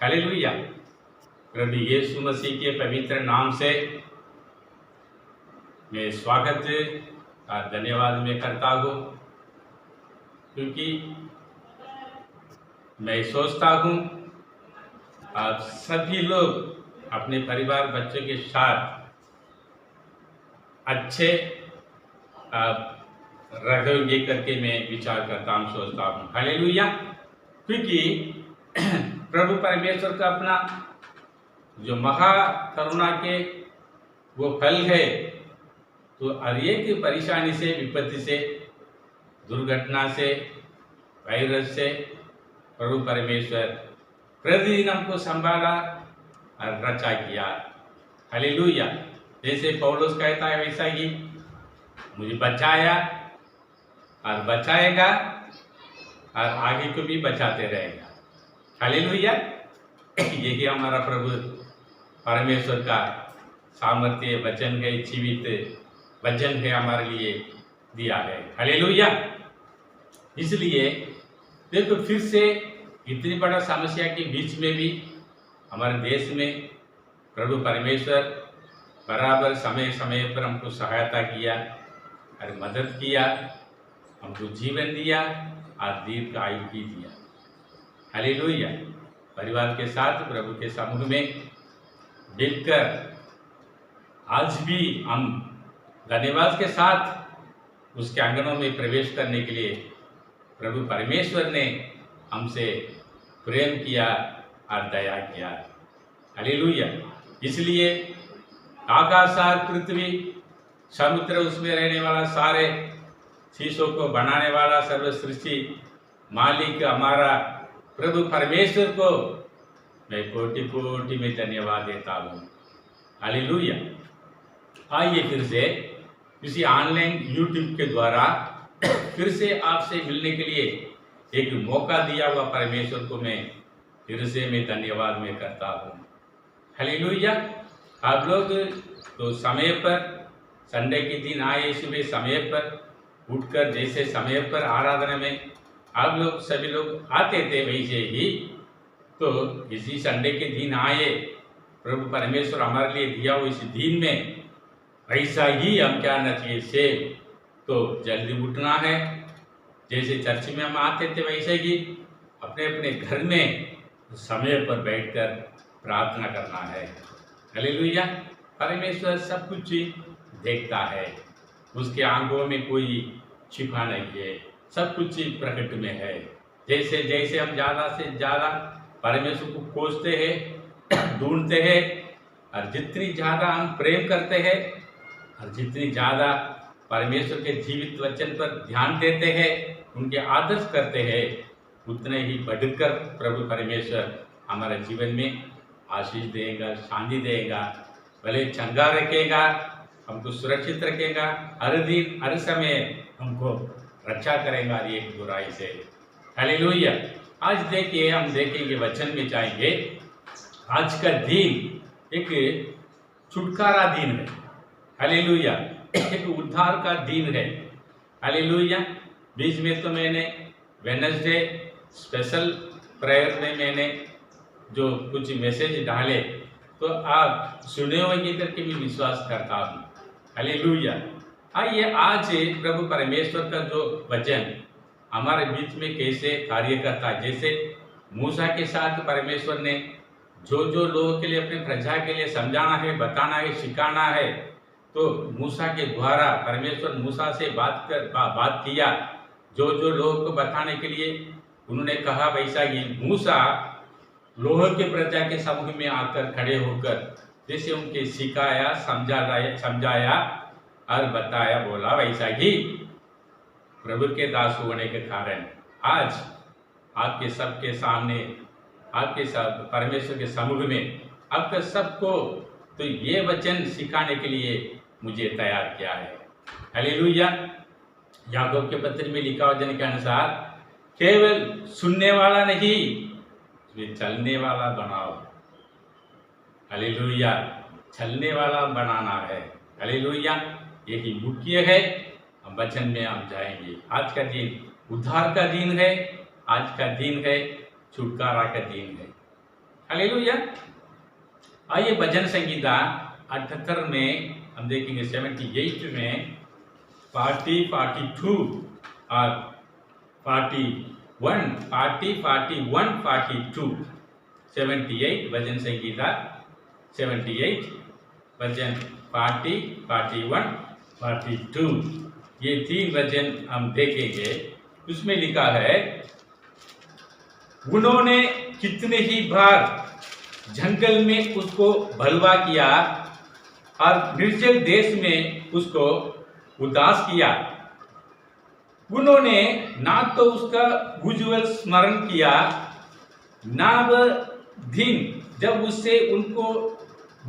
Hallelujah. प्रभु यीशु मसीह के पवित्र नाम से मैं स्वागत और धन्यवाद मैं करता हूँ, क्योंकि मैं सोचता हूँ आप सभी लोग अपने परिवार बच्चों के साथ अच्छे रहोगे करके मैं विचार करता हूँ, सोचता हूँ। हालेलुया। क्योंकि प्रभु परमेश्वर का अपना जो महा करुणा के वो फल है, तो हर एक परेशानी से, विपत्ति से, दुर्घटना से, वायरस से प्रभु परमेश्वर प्रतिदिन हमको संभाला और रक्षा किया। हालेलुया। जैसे पौलुस कहता है वैसा ही मुझे बचाया और बचाएगा और आगे को भी बचाते रहेगा। हालेलुया। यही हमारा प्रभु परमेश्वर का सामर्थ्य वचन है, जीवित वचन है, हमारे लिए दिया है। हालेलुया। इसलिए देखो, फिर से इतनी बड़ा समस्या के बीच में भी हमारे देश में प्रभु परमेश्वर बराबर समय समय पर हमको सहायता किया और मदद किया, हमको जीवन दिया और दीर्घ आयु भी दिया। हालेलुया। परिवार के साथ प्रभु के समूह में मिलकर आज भी हम धन्यवाद के साथ उसके आंगनों में प्रवेश करने के लिए प्रभु परमेश्वर ने हमसे प्रेम किया और दया किया। हालेलुया। इसलिए आकाश और पृथ्वी, समुद्र, उसमें रहने वाला सारे चीजों को बनाने वाला सर्व सृष्टि मालिक हमारा प्रभु परमेश्वर को मैं कोटि कोटि में धन्यवाद देता हूँ। हालेलुया। आइए फिर से किसी ऑनलाइन यूट्यूब के द्वारा फिर से आपसे मिलने के लिए एक मौका दिया हुआ परमेश्वर को मैं फिर से मैं धन्यवाद मैं करता हूँ। हालेलुया। आप लोग तो समय पर संडे के दिन आए, सुबह समय पर उठकर जैसे समय पर आराधना में आप लोग सभी लोग आते थे, वैसे ही तो इसी संडे के दिन आए। प्रभु परमेश्वर हमारे लिए दिया हुआ इस दिन में वैसा ही हम क्या करना चाहिए से तो जल्दी उठना है। जैसे चर्च में हम आते थे वैसे ही अपने अपने घर में समय पर बैठकर प्रार्थना करना है। हालेलुया। परमेश्वर सब कुछ देखता है, उसके आंखों में कोई छिपा नहीं है, सब कुछ प्रकट में है। जैसे जैसे हम ज़्यादा से ज़्यादा परमेश्वर को खोजते हैं, ढूंढते हैं, और जितनी ज़्यादा हम प्रेम करते हैं और जितनी ज़्यादा परमेश्वर के जीवित वचन पर ध्यान देते हैं, उनके आदर्श करते हैं, उतने ही बढ़कर प्रभु परमेश्वर हमारे जीवन में आशीष देगा, शांति देगा, भले चंगा रखेगा, हमको सुरक्षित रखेगा, हर दिन हर समय हमको रक्षा करेगा एक बुराई से। हालेलुया। आज देखिए, हम देखेंगे वचन में जाएंगे। आज का दिन एक छुटकारा दिन है। हालेलुया। एक उद्धार का दिन है। हालेलुया। बीच में तो मैंने वेडनेसडे स्पेशल प्रेयर में मैंने जो कुछ मैसेज डाले तो आप सुने होंगे करके भी विश्वास करता हूँ। हालेलुया। आइए आज प्रभु परमेश्वर का जो वचन हमारे बीच में कैसे कार्य करता है। जैसे मूसा के साथ परमेश्वर ने जो जो लोगों के लिए, अपने प्रजा के लिए समझाना है, बताना है, सिखाना है, तो मूसा के द्वारा परमेश्वर मूसा से बात किया। जो जो लोगों को बताने के लिए उन्होंने कहा, वैसा ही मूसा लोगों के प्रजा के समूह में आकर खड़े होकर जैसे उनके सिखाया, समझाया और बताया, बोला, वैसा ही प्रभु के दास होने के कारण आज आपके सबके सामने, आपके सब परमेश्वर के समूह में आपका सबको तो ये वचन सिखाने के लिए मुझे तैयार किया है। हालेलुया। याकूब के पत्र में लिखा वचन के अनुसार केवल सुनने वाला नहीं, वे चलने वाला बनाओ। हालेलुया। चलने वाला बनाना है। हालेलुया। यही मुख्य है। हम वचन में हम जाएंगे। आज का दिन उद्धार का दिन है, आज का दिन है छुटकारा का दिन है। हालेलुया। आइए भजन संगीता 78 में हम देखेंगे 78 में 40, 42 और 41, 42 78 भजन संगीता 78 भजन 40, 41, 42 ये 3 भजन हम देखेंगे। उसमें लिखा है, उन्होंने कितने ही बार जंगल में उसको भलवा किया और निर्जल देश में उसको उदास किया। उन्होंने ना तो उसका उज्ज्वल स्मरण किया, ना वह दिन जब उससे उनको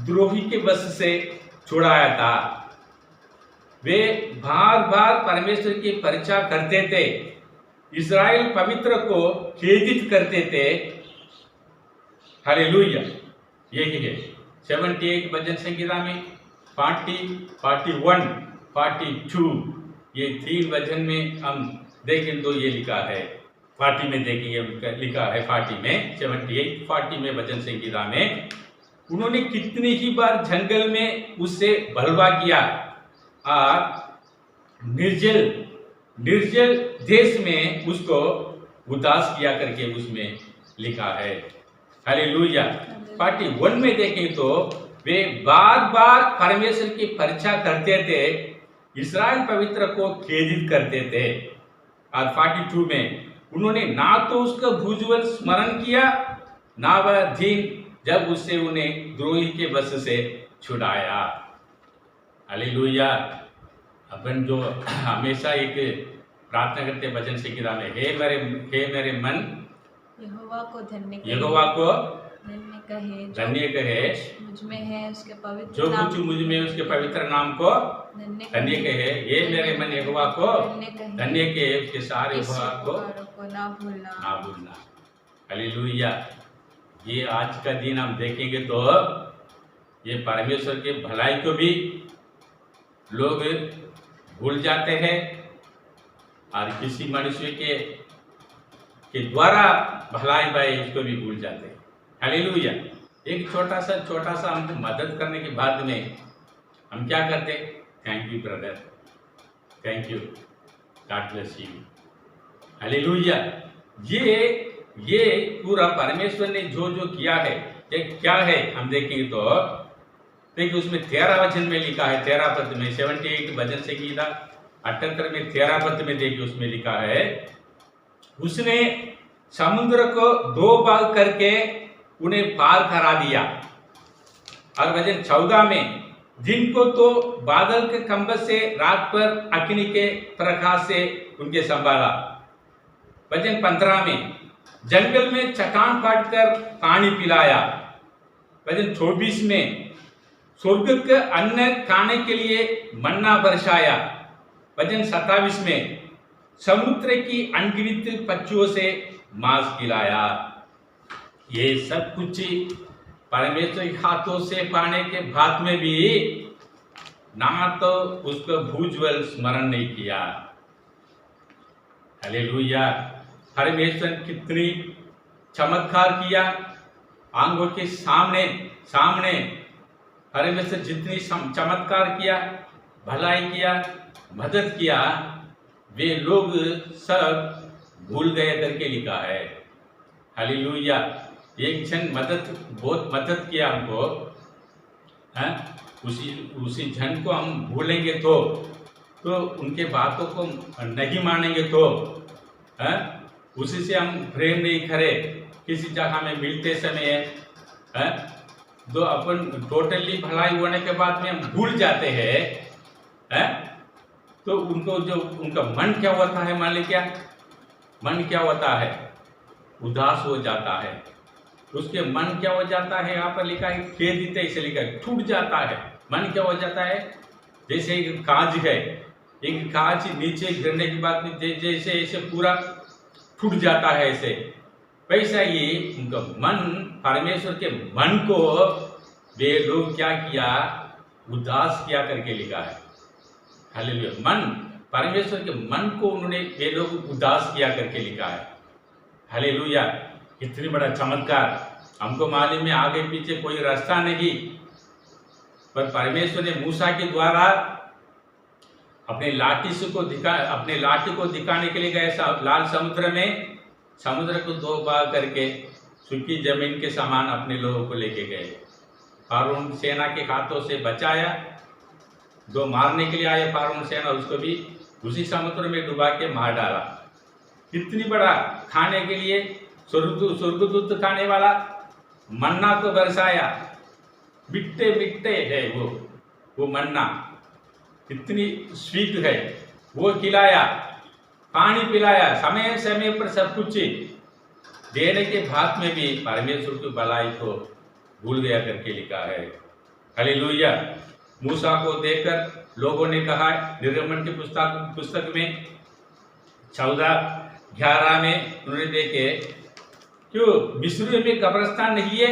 द्रोही के वश से छुड़ाया था। वे बार बार परमेश्वर की परीक्षा करते थे, इस्राएल पवित्र को खेदित करते थे। हालेलुया। यही है 78 भजन संगीता में 40, 41, 42 ये 3 भजन में हम देखें तो ये लिखा है। 40 में देखेंगे लिखा है 40 में 78, 40 में भजन संगीता में उन्होंने कितनी ही बार जंगल में उससे भलवा किया और निर्जल देश में उसको उदास किया करके उसमें लिखा है। हालेलुया। 41 में देखें तो वे बार बार परमेश्वर की परीक्षा करते थे, इस्राएल पवित्र को खेदित करते थे। और 42 में उन्होंने ना तो उसका भुजबल स्मरण किया, ना वह दिन जब उससे उन्हें द्रोही के वश से छुड़ाया। हालेलुया। अपन जो हमेशा एक प्रार्थना करते भजन संगीता में, हे मेरे मन यहोवा को धन्य कहे, मुझ में है उसके पवित्र जो कुछ मुझ में उसके पवित्र नाम को धन्य कहे। ये मेरे मन यहोवा को धन्य कहे, उसके सारे उपकार को ना भूलना। हालेलुया। ये आज का दिन हम देखेंगे तो ये परमेश्वर के भलाई को भी लोग भूल जाते हैं और किसी मनुष्य के द्वारा भलाई भाई उसको भी भूल जाते हैं। हालेलुया। एक छोटा सा हमको मदद करने के बाद में हम क्या करते, thank you brother, thank you, God bless you. Hallelujah. ये पूरा परमेश्वर ने जो किया है, ये क्या है हम देखेंगे तो देखिए उसमें 13 वचन में लिखा है, 13 पद में 78 भजन संगीता 78 में 13 पद में देखिए उसमें लिखा है, उसने समुद्र को 2 भाग करके उन्हें पार करा दिया। और भजन 14 में दिन को तो बादल के कंबल से, रात पर अग्नि के प्रकाश से उनके संभाला। भजन 15 में जंगल में चट्टान काट कर पानी पिलाया। भजन 24 में स्वर्ग के अन्न खाने के लिए मन्ना बरसाया। भजन 27 में समुद्र की अनगिनत पक्षियों से मांस खिलाया। ये सब कुछ परमेश्वर के हाथों से पाने के बाद में भी ना तो उसको भुजबल स्मरण नहीं किया। हालेलुया। परमेश्वर कितनी चमत्कार किया आंखों के सामने परमेश्वर जितनी चमत्कार किया, भलाई किया, मदद किया, वे लोग सब भूल गए करके लिखा है। हालेलुया। एक जन बहुत मदद किया हमको, उसी जन को हम भूलेंगे तो उनके बातों को नहीं मानेंगे तो उसी से हम प्रेम नहीं करें, किसी जगह में मिलते समय तो अपन टोटली भलाई होने के बाद में हम भूल जाते हैं तो उनको जो उनका मन क्या होता है, मान ली क्या मन क्या होता है, उदास हो जाता है। उसके मन क्या हो जाता है, यहाँ पर लिखा है खेदित, इसे लिखा है टूट जाता है। मन क्या हो जाता है, जैसे एक कांच है, एक कांच नीचे गिरने के बाद में जैसे ऐसे पूरा टूट जाता है, ऐसे वैसा ही उनका मन, परमेश्वर के मन को वे लोग क्या किया, उदास किया करके लिखा है। हालेलुया। मन, परमेश्वर के मन को उन्होंने वे लोग उदास किया करके लिखा है। हालेलुया। कितनी बड़ा चमत्कार हमको मालूम है आगे पीछे कोई रास्ता नहीं, पर परमेश्वर ने मूसा के द्वारा अपने लाठी को दिखाने के लिए गए लाल समुद्र में, समुद्र को दो भाग करके सूखी जमीन के समान अपने लोगों को लेके गए फारून सेना के हाथों से बचाया। जो मारने के लिए आए फारून सेना, उसको भी उसी समुद्र में डुबा के मार डाला। इतनी बड़ा खाने के लिए स्वर्गदूत खाने वाला मन्ना को बरसाया, मिट्टे मिट्टे है वो मन्ना, इतनी स्वीट है, वो खिलाया, पानी पिलाया, समय समय पर सब कुछ देने के बाद में भी परमेश्वर की भलाई को भूल गया करके लिखा है। हालेलुया। मूसा को देखकर लोगों ने कहा, निर्गमन की पुस्तक में 14:11 में उन्होंने देखे, क्यों मिस्र में कब्रिस्तान नहीं है,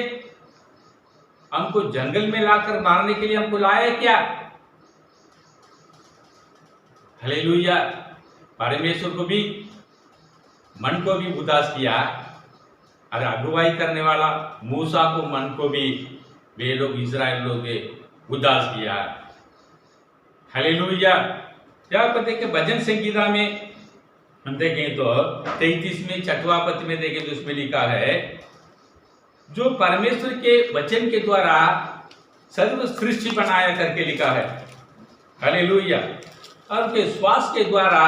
हमको जंगल में लाकर मारने के लिए हमको लाया क्या? हालेलुया। परमेश्वर को भी मन को भी उदास किया, और अगुवाई करने वाला मूसा को मन को भी वे लोग इस्राएल लोग उदास किया। हालेलुया। जब पते के भजन संगीता में हम देखें तो 33 में 6वां पद में देखें तो उसमें लिखा है, जो परमेश्वर के वचन के द्वारा सर्व सृष्टि बनाया करके लिखा है। हालेलुया। और उसके श्वास के द्वारा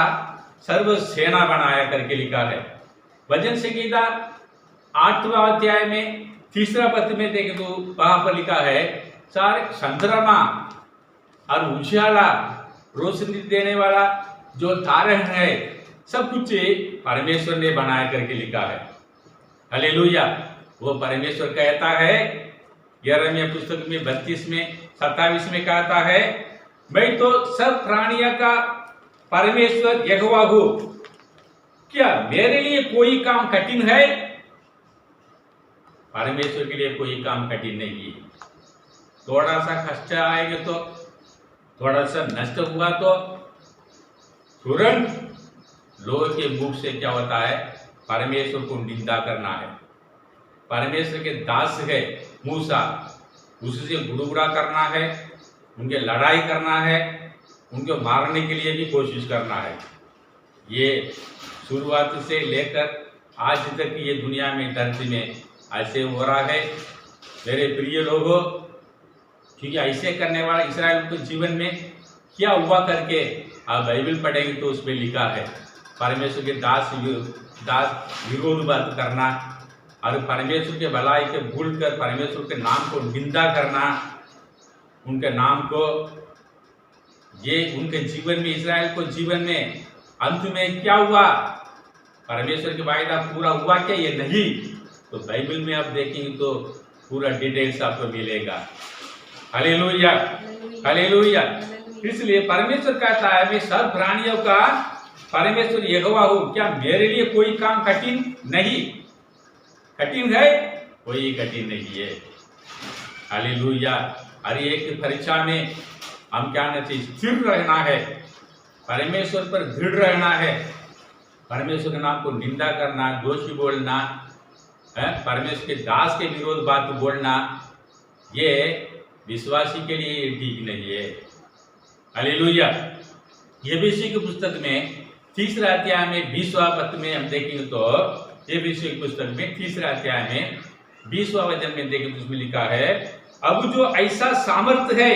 सर्व सेना बनाया करके लिखा है। भजन संगीता 8वां अध्याय में 3रा पद में देखें तो वहां पर लिखा है, सारे चंद्रमा और उजाला रोशनी देने वाला जो तारे हैं, सब कुछ परमेश्वर ने बनाया करके लिखा है। हालेलुया। वो परमेश्वर कहता है, यिर्मयाह पुस्तक में 32 में 27 में कहता है, मैं तो सब प्राणियों का परमेश्वर यहोवा हूं, क्या मेरे लिए कोई काम कठिन है? परमेश्वर के लिए कोई काम कठिन नहीं है। थोड़ा सा कष्ट आएगा तो, थोड़ा सा नष्ट हुआ तो तुरंत लोगों के मुख से क्या होता है, परमेश्वर को निंदा करना है। परमेश्वर के दास है मूसा, उससे गुड़गुड़ा करना है, उनके लड़ाई करना है, उनको मारने के लिए भी कोशिश करना है। ये शुरुआत से लेकर आज तक ये दुनिया में धरती में ऐसे हो रहा है मेरे प्रिय लोगों, क्योंकि ऐसे करने वाला इस्राएल के जीवन में क्या हुआ करके आप बाइबल पढ़ेंगे तो उसमें लिखा है, परमेश्वर के दास विरोध बात करना और परमेश्वर के भलाई के भूल कर परमेश्वर के नाम को निंदा करना, उनके नाम को, ये उनके जीवन में, इस्राएल को जीवन में अंत में क्या हुआ, परमेश्वर का वायदा पूरा हुआ क्या ये नहीं, तो बाइबल में आप देखेंगे तो पूरा डिटेल्स आपको मिलेगा। Hallelujah, hallelujah. इसलिए परमेश्वर कहता है, मैं सब प्राणियों का परमेश्वर यहोवा हूं, क्या मेरे लिए कोई काम कठिन नहीं? कठिन है? कोई कठिन नहीं है। हालेलुया। हर एक परीक्षा में हम क्या करना चाहिए? स्थिर रहना है, परमेश्वर पर दृढ़ रहना है, परमेश्वर के नाम को निंदा करना, दोषी बोलना, परमेश्वर के दास के विरोध बात बोलना, ये विश्वासी के लिए ठीक नहीं है। हालेलुया। यबीसी की पुस्तक में 3रा अध्याय में 20वां पद में हम देखेंगे तो, यबीसी की पुस्तक में 3रा अध्याय में 20वां वचन में देखेंगे तो उसमें लिखा है, अब जो ऐसा सामर्थ्य है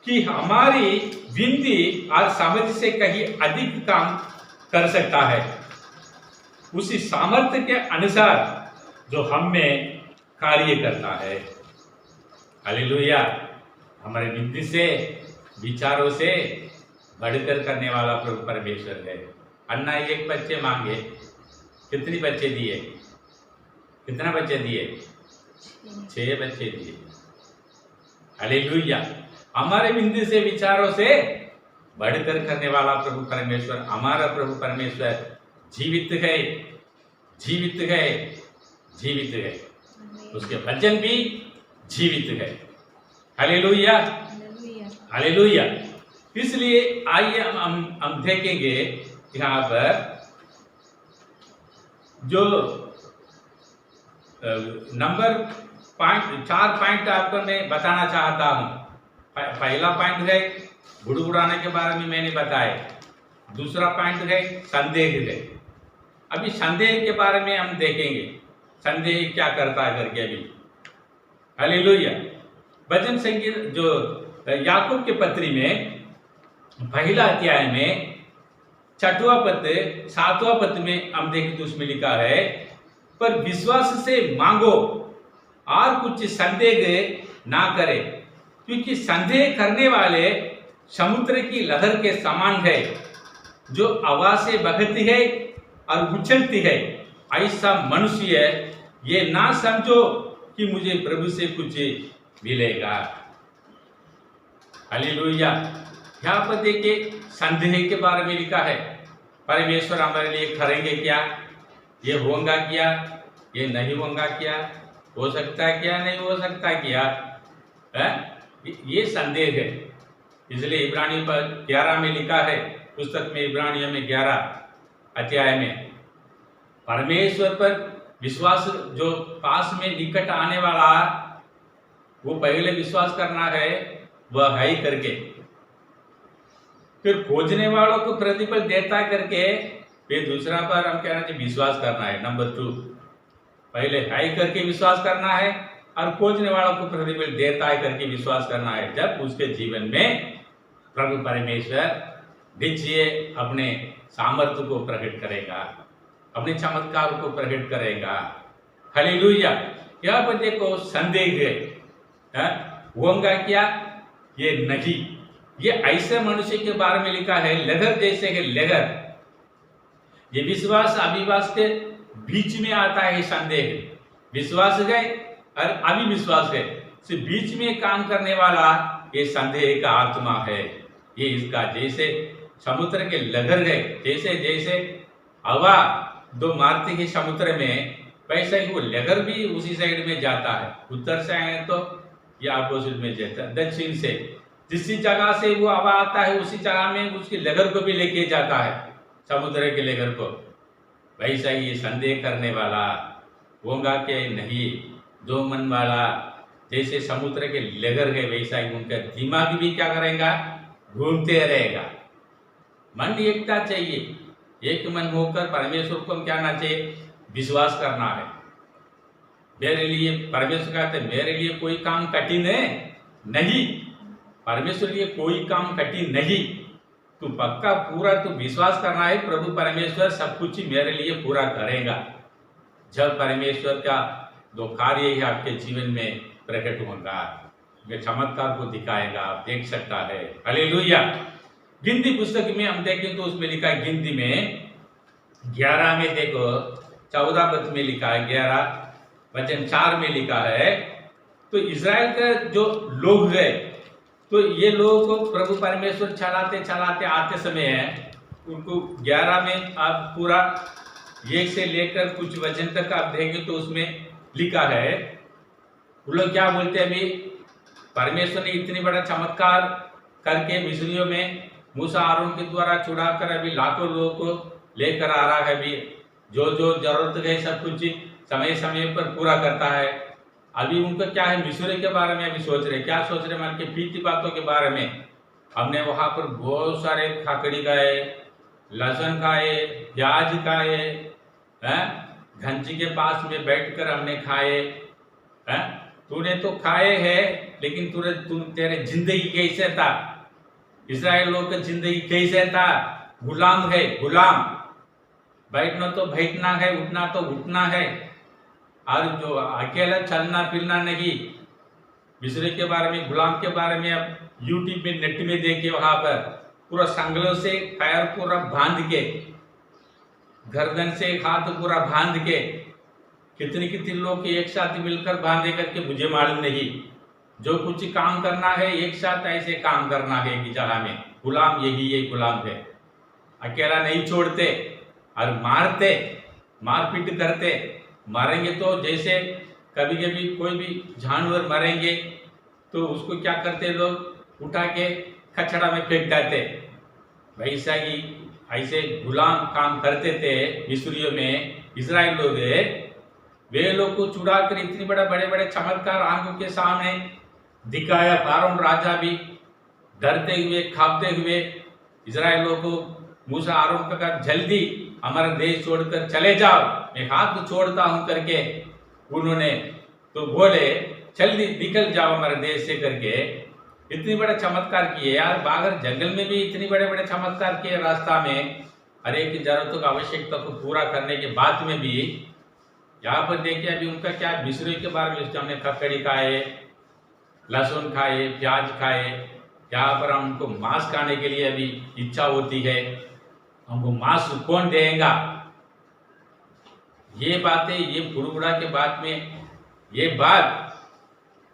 कि हमारी विनती और समझ से कहीं अधिक काम कर सकता है, उसी सामर्थ्य के अनुसार जो हम में कार्य करता है। हालेलुया। हमारे विनती से, विचारों से बढ़कर करने वाला प्रभु परमेश्वर है। अन्ना एक बच्चे मांगे, कितने बच्चे दिए? कितना बच्चे दिए? 6 बच्चे दिए। हालेलुया। हमारे विनती से, विचारों से बढ़कर करने वाला प्रभु परमेश्वर, हमारा प्रभु परमेश्वर जीवित है, जीवित है, जीवित है। उसके वचन भी जीवित है। Hallelujah, hallelujah. इसलिए आइए हम देखेंगे यहाँ पर जो नंबर पॉइंट 4 पॉइंट आपको मैं बताना चाहता हूँ। पहला पॉइंट है बुड़बुड़ाने के बारे में मैंने बताया, दूसरा पॉइंट है संदेह है। अभी संदेह के बारे में हम देखेंगे, संदेह क्या करता है करके अभी। हालेलुया। भजन संगीत जो याकूब के पत्री में पहला अध्याय में 6वां पद 7वां पद में हम देखें तो उसमें लिखा है, पर विश्वास से मांगो और कुछ संदेह ना करे, क्योंकि संदेह करने वाले समुद्र की लहर के समान है, जो हवा से बहती है और उछलती है। ऐसा मनुष्य ये ना समझो कि मुझे प्रभु से कुछ मिलेगा। हालेलुया। यहाँ पर देखिए संदेह के बारे में लिखा है, परमेश्वर हमारे लिए करेंगे क्या, ये होगा क्या, ये नहीं होगा क्या, हो सकता है क्या, नहीं हो सकता क्या है? ये संदेह है। इसलिए इब्रानियों पर 11 में लिखा है, पुस्तक में इब्रानियों में 11 अध्याय में, परमेश्वर पर विश्वास जो पास में निकट आने वाला वो पहले विश्वास करना है, वह है ही करके, फिर खोजने वालों को प्रतिफल देता है करके, फिर दूसरा पर हम कहना चाहिए विश्वास करना है। नंबर 2 पहले है करके विश्वास करना है और खोजने वालों को प्रतिफल देता है करके विश्वास करना है। जब उसके जीवन में प्रभु परमेश्वर निश्चय अपने सामर्थ्य को प्रकट करेगा, अपने चमत्कार को प्रकट करेगा। हालेलुया। यहाँ पर देखो संदेह है, होगा क्या, ये नहीं। ये ऐसे मनुष्य के बारे में लिखा है, लहर जैसे है लहर। ये विश्वास अविश्वास के बीच में आता है संदेह। विश्वास है और अविश्वास है, सिर्फ बीच में काम करने वाला ये संदेह का आत्मा है। ये इसका जैसे समुद्र के लहर है, जैसे जैसे हवा दो मारती है समुद्र में, वैसे ही वो लहर भी उसी साइड में जाता है। उत्तर से आए तो ये अपोजिट में जाता है, दक्षिण से जिस जगह से वो हवा आता है उसी जगह में उसकी लहर को भी लेके जाता है, समुद्र के लहर को। वैसा ही ये संदेह करने वाला होगा के नहीं, दो मन वाला जैसे समुद्र के लहर है, वैसा ही उनका दिमाग भी क्या करेगा, घूमते रहेगा। मन एकता चाहिए, एक मन होकर परमेश्वर को क्या करना चाहिए, विश्वास करना है। मेरे लिए परमेश्वर कहते मेरे लिए कोई काम कठिन है नहीं, परमेश्वर लिए कोई काम कठिन नहीं, तू पक्का पूरा तू विश्वास करना है, प्रभु परमेश्वर सब कुछ ही मेरे लिए पूरा करेगा। जब परमेश्वर का दो कार्य ही आपके जीवन में प्रकट होगा, वे चमत्कार को दिखाएगा, आप देख सकता है। हालेलुया। गिनती पुस्तक में हम देखें तो उसमें लिखा है, गिनती में 11 में देखो 14 पद में लिखा है, 11 वचन 4 में लिखा है, तो इज़राइल का जो लोग गए, तो ये लोग प्रभु परमेश्वर चलाते चलाते आते समय है, उनको 11 में आप पूरा 1 से लेकर कुछ वचन तक आप देखेंगे तो उसमें लिखा है, वो लोग क्या बोलते हैं, अभी परमेश्वर ने इतनी बड़ा चमत्कार करके मिस्रियों में मूसा आरोन के द्वारा छुड़ाकर अभी लाखों लोगों को लेकर आ रहा है। अभी जो जो जरूरत है सब कुछ समय समय पर पूरा करता है। अभी उनका क्या है, मिस्र के बारे में अभी सोच रहे, क्या सोच रहे, मान के पीती बातों के बारे में। हमने वहां पर बहुत सारे खाकड़ी खाए, लहसुन खाए, प्याज खाए, घंची के पास में बैठकर हमने खाए। तूने तो खाए हैं, लेकिन तेरे जिंदगी कैसे था, इस्राएल लोग का जिंदगी कैसे था, गुलाम है, गुलाम। बैठना तो बैठना है, उठना तो उठना है, और जो अकेला चलना फिरना नहीं। मिस्र के बारे में, गुलाम के बारे में आप यूट्यूब में नेट में देखिए, वहां पर पूरा संगलों से पैर पूरा बांध के, गर्दन से हाथ पूरा बांध के, कितने कितने लोग एक साथ मिलकर बांधे करके मुझे मालूम नहीं। जो कुछ काम करना है एक साथ ऐसे काम करना है कि जगह में, गुलाम यही ये गुलाम है, अकेला नहीं छोड़ते और मारते, मारपीट करते। मारेंगे तो जैसे कभी कभी कोई भी जानवर मरेंगे तो उसको क्या करते लोग, उठा के कचड़ा में फेंक देते। वैसा ही ऐसे गुलाम काम करते थे मिस्रियों में इजराइल लोग। वे लोग को चुरा कर इतनी बड़े बड़े चमत्कार आंखों के सामने दिखाया। फारून राजा भी डरते हुए कांपते हुए इजराइल लोगों को मूसा आरोन का कहा, जल्दी हमारा देश छोड़कर चले जाओ, मैं हाथ छोड़ता हूं करके उन्होंने तो बोले जल्दी निकल जाओ हमारे देश से करके। इतनी बड़ा चमत्कार किए यार, बागर जंगल में भी इतनी बड़े चमत्कार किए, रास्ता में हर एक की जरूरतों का आवश्यकता को पूरा करने के बाद में भी। यहाँ पर देखिए अभी उनका क्या, मिस्री के बारे में हमने ककड़ी खाए, लहसुन खाए, प्याज खाए। यहाँ पर हमको मांस खाने के लिए अभी इच्छा होती है, हमको मांस कौन देगा? ये बातें, ये बुढ़बुढ़ा के बाद में ये बात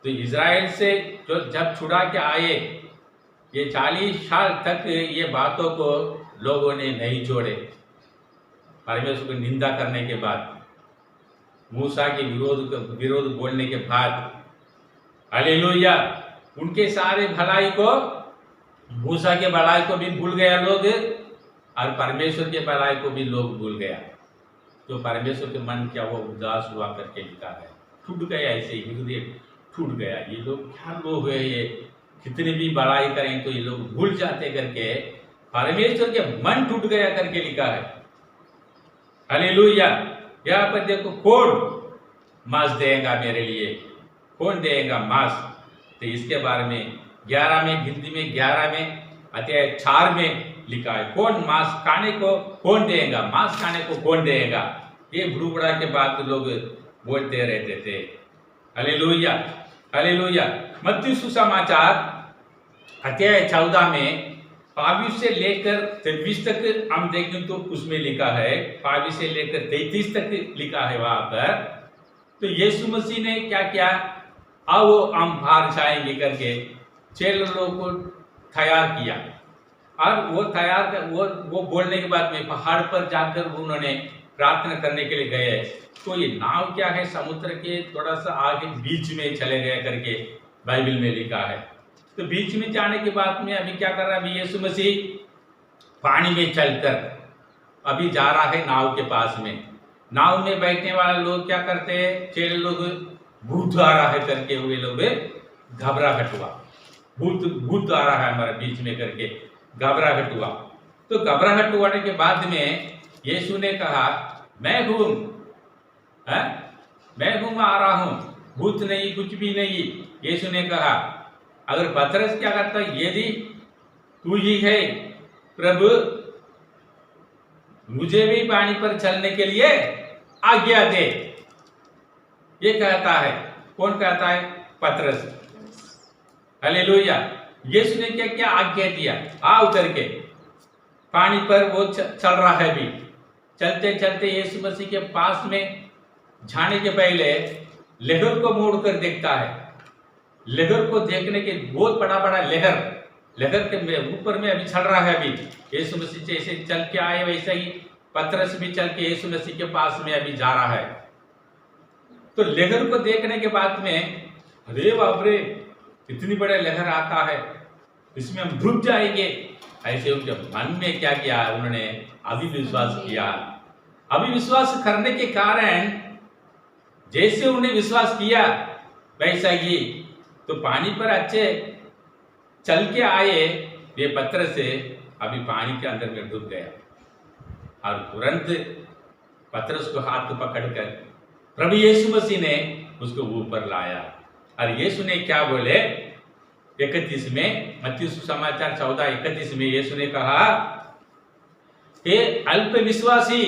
तो इज़राइल से जो जब छुड़ा के आए, ये 40 साल तक ये बातों को लोगों ने नहीं छोड़े। परमेश्वर की निंदा करने के बाद, मूसा के विरोध बोलने के बाद, हालेलुया, उनके सारे भलाई को, मूसा के भलाई को भी भूल गया लोग, और परमेश्वर के भलाई को भी लोग भूल गया। तो परमेश्वर के मन क्या वो उदास हुआ करके लिखा है, टूट गया, ऐसे हृदय टूट गया। ये लोग क्या लोग है, ये कितने भी भलाई करें तो ये लोग भूल जाते करके परमेश्वर के मन टूट गया करके लिखा है। हालेलुया। यहाँ पर देखो, कौन मांस देगा मेरे लिए, कौन देगा मांस? तो इसके बारे में 11 में, हिंदी में 11 में अध्याय 4 में लिखा है, कौन मांस खाने को कौन देगा, मांस खाने को कौन देगा? ये बुढ़बुढ़ा के बाद लोग बोलते रहते थे। Hallelujah, hallelujah. मत्ती सुसमाचार अध्याय 14 में 22 से लेकर 23 तक हम देखें तो उसमें लिखा है, 22 से लेकर 33 तक लिखा है वहां पर। तो यीशु मसीह ने क्या किया, आओ हम बाहर जाएंगे करके चेलों को तैयार किया। और वो तैयार कर वो बोलने के बाद में पहाड़ पर जाकर उन्होंने प्रार्थना करने के लिए गए। तो ये नाव क्या है, समुद्र के थोड़ा सा आगे बीच में चले गए करके बाइबल में लिखा है। तो बीच में जाने के बाद में अभी क्या कर रहा है, अभी यीशु मसीह पानी में चलकर अभी जा रहा है नाव के पास में। नाव में बैठने वाले लोग क्या करते हैं, चेले लोग, भूत आ रहा है करके वे लोग घबराहट हुआ, भूत आ रहा है हमारे बीच में करके घबराहट हुआ। तो घबराहट होने के बाद में यीशु ने कहा, मैं हूं, मैं हूं, आ रहा हूं, भूत नहीं, कुछ भी नहीं। यीशु ने कहा, अगर पतरस क्या करता, यदि तू ही है प्रभु, मुझे भी पानी पर चलने के लिए आज्ञा दे। ये कहता है, कौन कहता है? पतरस। हालेलुया। यीशु ने क्या क्या आज्ञा दिया, आ उतर के पानी पर वो चल रहा है। भी चलते चलते यीशु मसीह के पास में जाने के पहले लहर को मोड़ कर देखता है। लहर को देखने के बहुत बड़ा लहर के ऊपर में अभी चल रहा है। अभी यीशु मसीह जैसे चल के आए वैसे ही पतरस भी चल के यीशु मसीह के पास में अभी जा रहा है। तो लहर को देखने के बाद में, अरे बाप रे, इतनी बड़ा लहर आता है, इसमें हम डूब जाएंगे। ऐसे उनके मन में क्या किया, उन्होंने अविश्वास किया। अविश्वास करने के कारण जैसे उन्हें विश्वास किया वैसा ही तो पानी पर अच्छे चल के आए, ये पत्थर से अभी पानी के अंदर में डूब गया। और तुरंत पतरस को हाथ पकड़कर प्रभु यीशु मसीह ने उसको ऊपर लाया। और यीशु ने क्या बोले, 31 में, मत्ती सुसमाचार 14:31 में यीशु ने कहा, हे अल्प विश्वासी,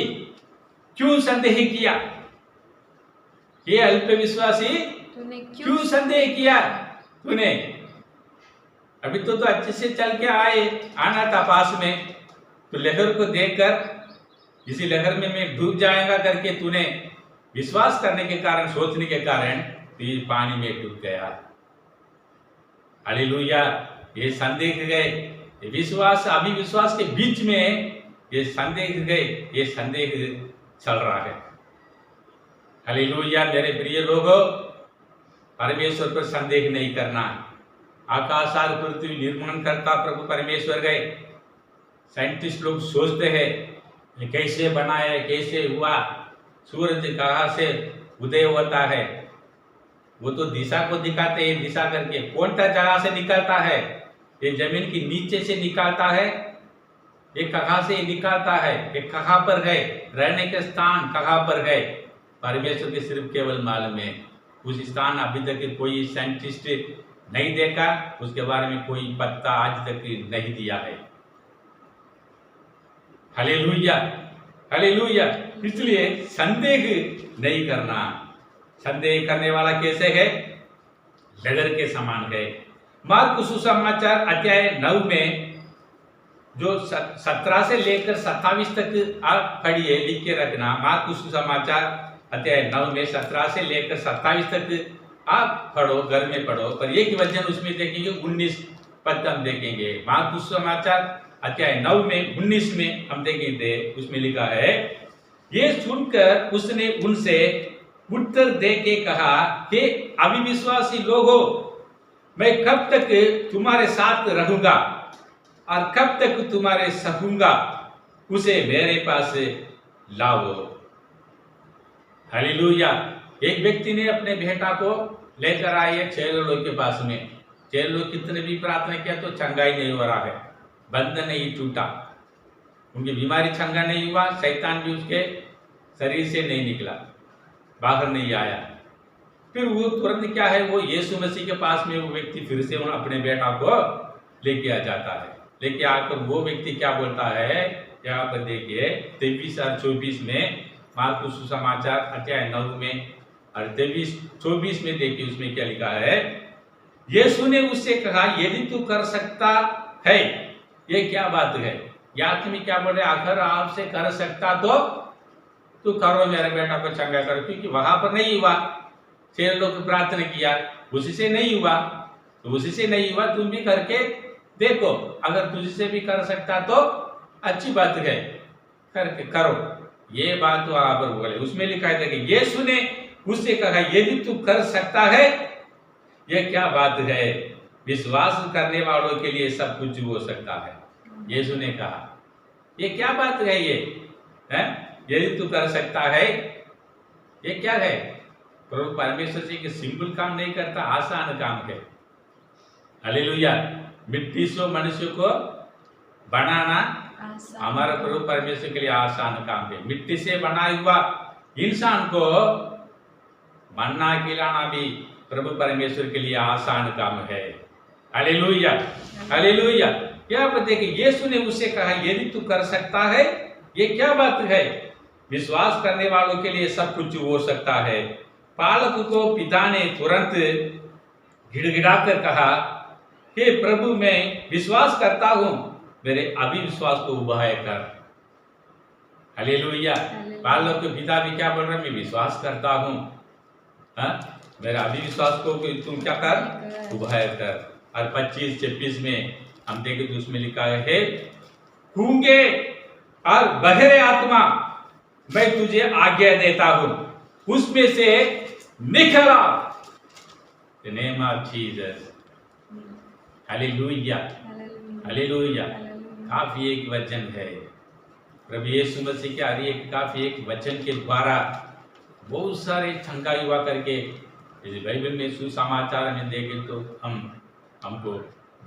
क्यों संदेह किया? ये अल्प विश्वासी, तूने क्यों संदेह किया? तूने अभी तो अच्छे से चल के आना था पास में, तो लहर को देखकर इसी लहर में मैं डूब जाएगा करके तूने विश्वास करने के कारण, सोचने के कारण तो ये पानी में डूब गया। हालेलुया। ये संदेह गए, ये विश्वास अविश्वास के बीच में ये संदेह गए, ये संदेह चल रहा है। हालेलुया। मेरे प्रिय लोगों, परमेश्वर पर संदेह नहीं करना। आकाश और पृथ्वी निर्माण करता प्रभु परमेश्वर गए। साइंटिस्ट लोग सोचते हैं ये कैसे बनाया, कैसे हुआ, सूरज कहाँ से उदय होता है, वो तो दिशा को दिखाते हैं, दिशा करके कौन सा जगह से निकलता है, ये जमीन की नीचे से निकलता है, ये कहाँ से निकलता है, ये कहाँ पर गए, रहने के स्थान कहाँ पर गए, परमेश्वर के सिर्फ केवल मालूम है। उस स्थान अभी तक कोई साइंटिस्ट नहीं देखा, उसके बारे में कोई पत्ता आज तक नहीं दिया है। Hallelujah, hallelujah. इसलिए संदेह नहीं करना। संदेह करने वाला कैसे है? डगर के समान है। मार्कुस सुसमाचार अध्याय 9 में जो 17 से लेकर 27 तक आप पढ़िए, लिख के रखना। मार्कुस सुसमाचार अध्याय 9 में 17 से लेकर 27 तक आप पढ़ो, घर में पढ़ो। पर एक वचन उसमें देखेंगे, 19 पद हम देखेंगे। मार्कुस सुसमाचार अध्याय 9 में 19 में हम देखेंगे, उसमें लिखा है, ये सुनकर उसने उनसे उत्तर दे के कहा, हे अविश्वासी लोगों, मैं कब तक तुम्हारे साथ रहूंगा और कब तक तुम्हारे सहूंगा, उसे मेरे पास लाओ। हालेलुया। एक व्यक्ति ने अपने बेटा को लेकर आए चेलों के पास में। चेलों कितने भी प्रार्थना किया तो चंगाई नहीं हो रहा है, बंधन नहीं टूटा, उनकी बीमारी चंगा नहीं हुआ, शैतान भी उसके शरीर से नहीं निकला, बाहर नहीं आया। फिर वो तुरंत क्या है, वो यीशु मसीह के पास में वो व्यक्ति फिर से अपने बेटा को लेके आ जाता है। लेके आकर वो व्यक्ति क्या बोलता है, यहाँ पर देखिए 23 और 24 में, मार्कुस सुसमाचार अध्याय 9 में और 23-24 में देखिए, उसमें क्या लिखा है। यीशु ने उससे कहा, यदि तू कर सकता है। ये क्या बात है? याद में क्या बोल रहे, अगर आपसे कर सकता तो तू करो, मेरे बेटा को चंगा करो। क्योंकि वहां पर नहीं हुआ, 6 लोग प्रार्थना किया, उसी से नहीं हुआ, तो उसी से नहीं हुआ, तुम भी करके देखो, अगर तुझसे भी कर सकता तो अच्छी बात है, करके करो। ये बात वहां पर बोले, उसमें लिखा है कि यीशु ने उससे कहा, यदि तू कर सकता है। ये क्या बात है? विश्वास करने वालों के लिए सब कुछ हो सकता है, यीशु ने कहा। ये क्या बात है? ये है, यदि तू कर सकता है, ये क्या है? प्रभु परमेश्वर जी के सिंपल काम नहीं करता, आसान काम है। हालेलुया। मिट्टी से मनुष्य को बनाना हमारा प्रभु परमेश्वर के लिए आसान काम है। मिट्टी से बना हुआ इंसान को मन्ना खिलाना भी प्रभु परमेश्वर के लिए आसान काम है। Hallelujah, hallelujah. क्या पता है कि यीशु ने उससे कहा, यदि तू कर सकता है। ये क्या बात है? विश्वास करने वालों के लिए सब कुछ हो सकता है। बालक को पिता ने तुरंत गिड़गिड़ाकर कहा, हे प्रभु, मैं विश्वास करता हूं, मेरे अविश्वास को उबाय कर। हालेलुया। बालक के पिता भी क्या बोल रहे, मैं विश्वास करता हूं, मेरा अविश्वास को तुम क्या कर, उबाय कर। और 25-26 में हम देखें तो उसमें लिखा है, गूंगे और बहरे आत्मा मैं तुझे आज्ञा देता हूं, उसमें से निकल आ। In the name of Jesus. Hallelujah, hallelujah. काफी एक वचन है, प्रभु यीशु मसीह के हर एक काफी एक वचन के द्वारा बहुत सारे चंगाई हुआ करके, यदि बाइबल में सुसमाचार में देखें तो हमको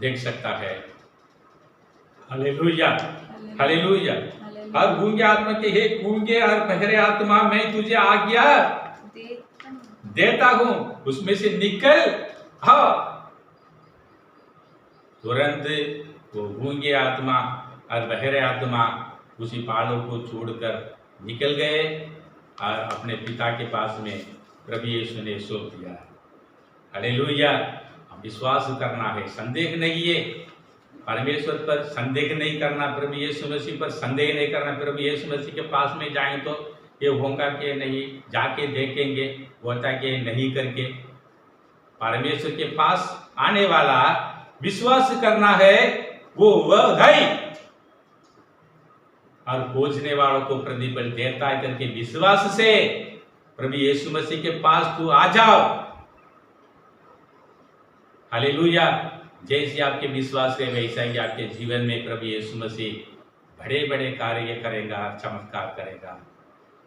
देख सकता है। Hallelujah, hallelujah. और गूंगे आत्मा के, हे गूंगे और बहरे आत्मा मैं तुझे आज्ञा देता हूं, उसमें से निकल आओ। तुरंत वो गूंगे आत्मा और बहरे आत्मा उसी बालक को छोड़कर निकल गए और अपने पिता के पास में प्रभु यीशु ने सौंप दिया। हालेलुया। हम विश्वास करना है, संदेह नहीं है। परमेश्वर पर संदेह नहीं करना, प्रभु यीशु मसीह पर संदेह नहीं करना। प्रभु यीशु मसीह के पास में जाएं तो ये होगा कि नहीं, जाके देखेंगे होता कि नहीं करके। परमेश्वर के पास आने वाला विश्वास करना है, वो वह है, और खोजने वालों को प्रतिफल देता है करके विश्वास से प्रभु यीशु मसीह के पास तू आ जाओ। हालेलुया। जैसे आपके विश्वास है वैसा ही आपके जीवन में प्रभु यीशु मसीह बड़े बड़े कार्य करेगा, चमत्कार करेगा।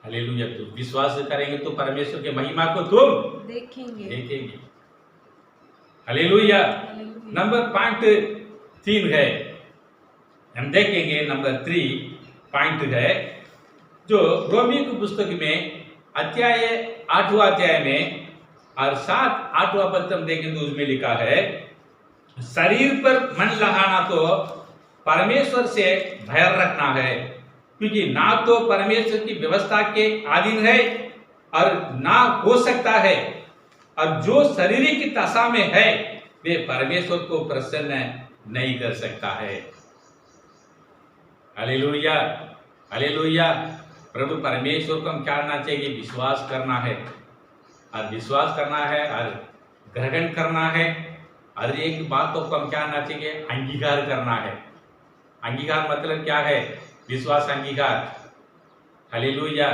हालेलुया। तो विश्वास करेंगे तो परमेश्वर के महिमा को तुम देखेंगे। देखेंगे। हालेलुया। हालेलुया। नंबर पॉइंट 3 है, हम देखेंगे नंबर 3 पॉइंट है जो रोमी की पुस्तक में अध्याय 8वां अध्याय में और 7-8वां पद हम देखेंगे तो उसमें लिखा है, शरीर पर मन लगाना तो परमेश्वर से भय रखना है, क्योंकि ना तो परमेश्वर की व्यवस्था के अधीन है और ना हो सकता है, और जो शारीरिक दशा में है वे परमेश्वर को प्रसन्न नहीं कर सकता है। Hallelujah, hallelujah. प्रभु परमेश्वर को हम क्या करना चाहिए? विश्वास करना है, और विश्वास करना है और ग्रहण करना है, और एक बातों को हम क्या करना चाहिए? अंगीकार करना है। अंगीकार मतलब क्या है? विश्वास अंगीकार। हालेलुया।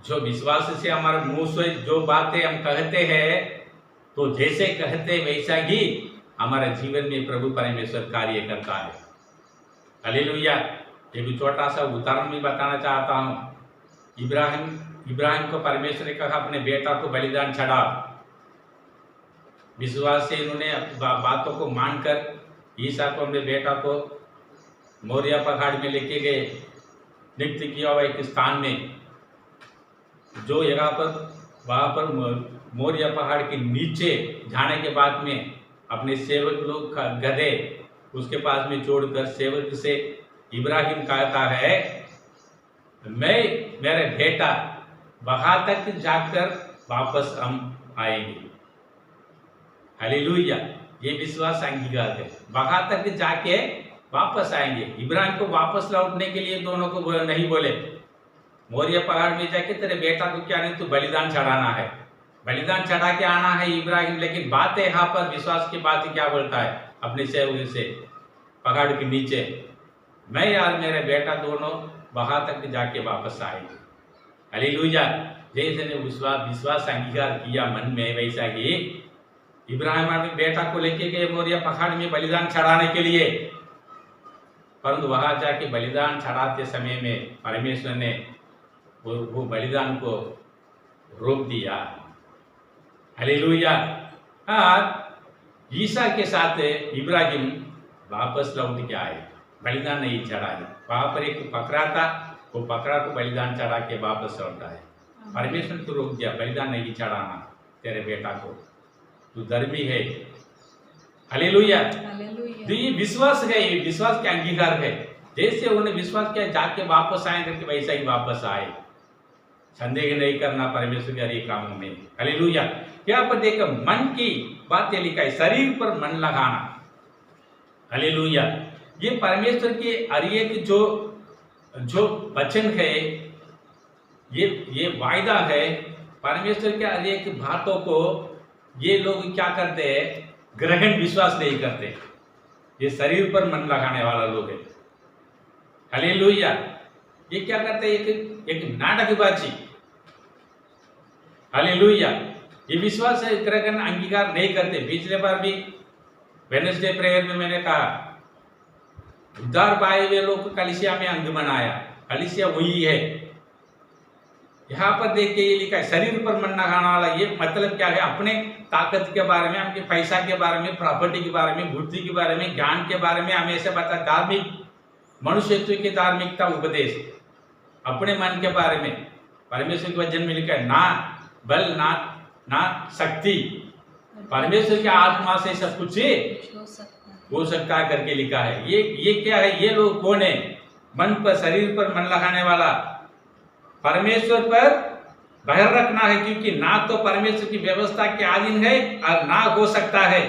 जो विश्वास से हमारे मुंह से जो बातें हम कहते हैं, तो जैसे कहते वैसा ही हमारे जीवन में प्रभु परमेश्वर कार्य करता है। हालेलुया। एक छोटा सा उदाहरण भी बताना चाहता हूँ। इब्राहिम को परमेश्वर ने कहा अपने बेटा को बलिदान चढ़ा। विश्वास से इन्होंने बातों को मानकर ईसा को, अपने बेटा को मोरिया पहाड़ में लेके गए, नियुक्त किया हुआ एक स्थान में, जो जगह पर वहाँ पर मोरिया पहाड़ के नीचे जाने के बाद में अपने सेवक लोग गधे उसके पास में छोड़कर सेवक से इब्राहिम कहता है, मैं मेरे बेटा वहां तक जाकर वापस हम आएंगे। हालेलुया। ये विश्वास अंगीकार है, वहां तक जाके वापस आएंगे। इब्राहिम को वापस लौटने के लिए दोनों को नहीं बोले, मोरिया पहाड़ में जाके तेरे बेटा को क्या नहीं, तू बलिदान चढ़ाना है, बलिदान चढ़ा के आना है इब्राहिम। लेकिन बात है यहाँ पर विश्वास की बात क्या बोलता है अपने सेवक से पहाड़ के नीचे, मैं और मेरे बेटा दोनों वहां तक जाके वापस आएंगे। हालेलुया। जैसे ने विश्वास अंगीकार किया मन में, वैसा ही इब्राहिम अपने बेटा को लेके गए मोरिया पहाड़ में बलिदान चढ़ाने के लिए, परंतु वहां जाके बलिदान चढ़ाते समय में परमेश्वर ने वो बलिदान को रोक दिया। हालेलुया। ईसा के साथ इब्राहिम वापस लौट के आए, बलिदान नहीं चढ़ाए। वहां पर एक बकरा था, वो बकरा को बलिदान चढ़ा के वापस लौटा है। परमेश्वर ने तो रोक दिया, बलिदान नहीं चढ़ाना तेरे बेटा को, तू धर्मी है। हालेलुया। हालेलुया। तो ये विश्वास है, ये विश्वास का अंगीकार है। जैसे उन्होंने विश्वास किया जाके वापस आए करके वैसा ही वापस आए। संदेह नहीं करना परमेश्वर के हर एक कामों में। हालेलुया। यहाँ पर देखो मन की बातें लिखा है, शरीर पर मन लगाना। हालेलुया। ये परमेश्वर के हर एक जो वचन है, ये वायदा है, परमेश्वर के हर एक बातों को ये लोग क्या करते हैं? ग्रहण विश्वास नहीं करते। ये शरीर पर मन लगाने वाला लोग है। हालेलुया। ये क्या करते हैं? एक नाटकबाजी। हालेलुया। ये विश्वास है, ग्रहण अंगीकार नहीं करते। पिछले बार भी वेडनेसडे प्रेयर में मैंने कहा, उद्धार पाए हुए लोग को कलिसिया में अंग बनाया। कलिसिया वही है। यहाँ पर देखिए ये लिखा है, शरीर पर मन लगाने वाला। ये मतलब क्या है? अपने ताकत के बारे में, अपने पैसा के बारे में, प्रॉपर्टी के बारे में, बुद्धि के बारे में, ज्ञान के बारे में हमेशा बता। धार्मिक मनुष्यत्व की धार्मिकता उपदेश, अपने मन के बारे में परमेश्वर के वचन में लिखा है, ना बल ना शक्ति, परमेश्वर की आत्मा से सब कुछ हो सकता है करके लिखा है। ये क्या है? ये लोग कौन है? मन पर, शरीर पर मन लगाने वाला। परमेश्वर पर भय रखना है, क्योंकि ना तो परमेश्वर की व्यवस्था के अधीन है और ना हो सकता है,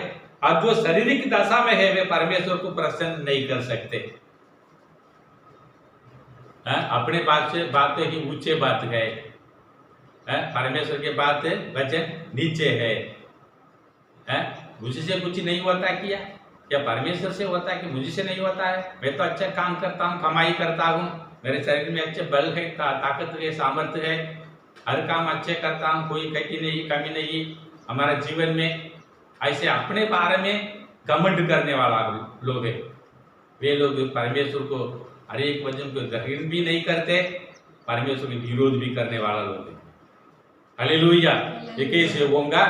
और जो शारीरिक दशा में है वे परमेश्वर को प्रसन्न नहीं कर सकते। अपने बात ही ऊंचे बात है, परमेश्वर के बात वचन नीचे है। मुझसे कुछ नहीं होता क्या परमेश्वर से होता है कि मुझसे नहीं होता है? मैं तो अच्छा काम करता हूँ, कमाई करता हूँ, मेरे शरीर में अच्छे बल है, ताकत है, सामर्थ्य है, हर काम अच्छे करता हूँ, कोई कमी नहीं हमारे जीवन में। ऐसे अपने बारे में घमंड करने वाला लोग है। वे लोग परमेश्वर को हर एक वचन को ग्रहण भी नहीं करते परमेश्वर के विरोध भी करने वाला लोग हैं। हालेलुया। ये कैसे होगा,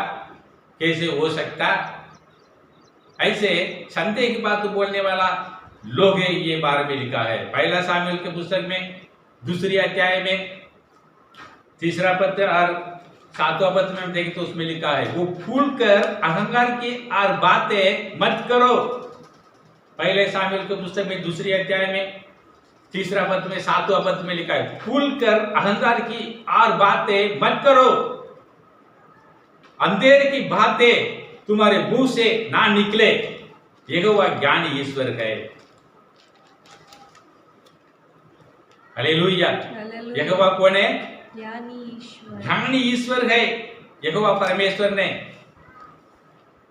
कैसे हो सकता? ऐसे संदेह की बात बोलने वाला लोग है, ये बारे में लिखा है। पहला सामुएल के पुस्तक में 2 अध्याय में 3 पद और 7वां पद में हम देखें तो उसमें लिखा है, वो फूल कर अहंकार की और बातें मत करो। पहले सामुएल के पुस्तक में 2 अध्याय में 3 पद में 7वां पद में लिखा है, फूल कर अहंकार की और बातें मत करो, अंधेरे की बातें तुम्हारे मुंह से ना निकले। यहोवा ज्ञानी ईश्वर है। हालेलुया। यहोवा कौन है? ज्ञानी ईश्वर है यहोवा परमेश्वर ने।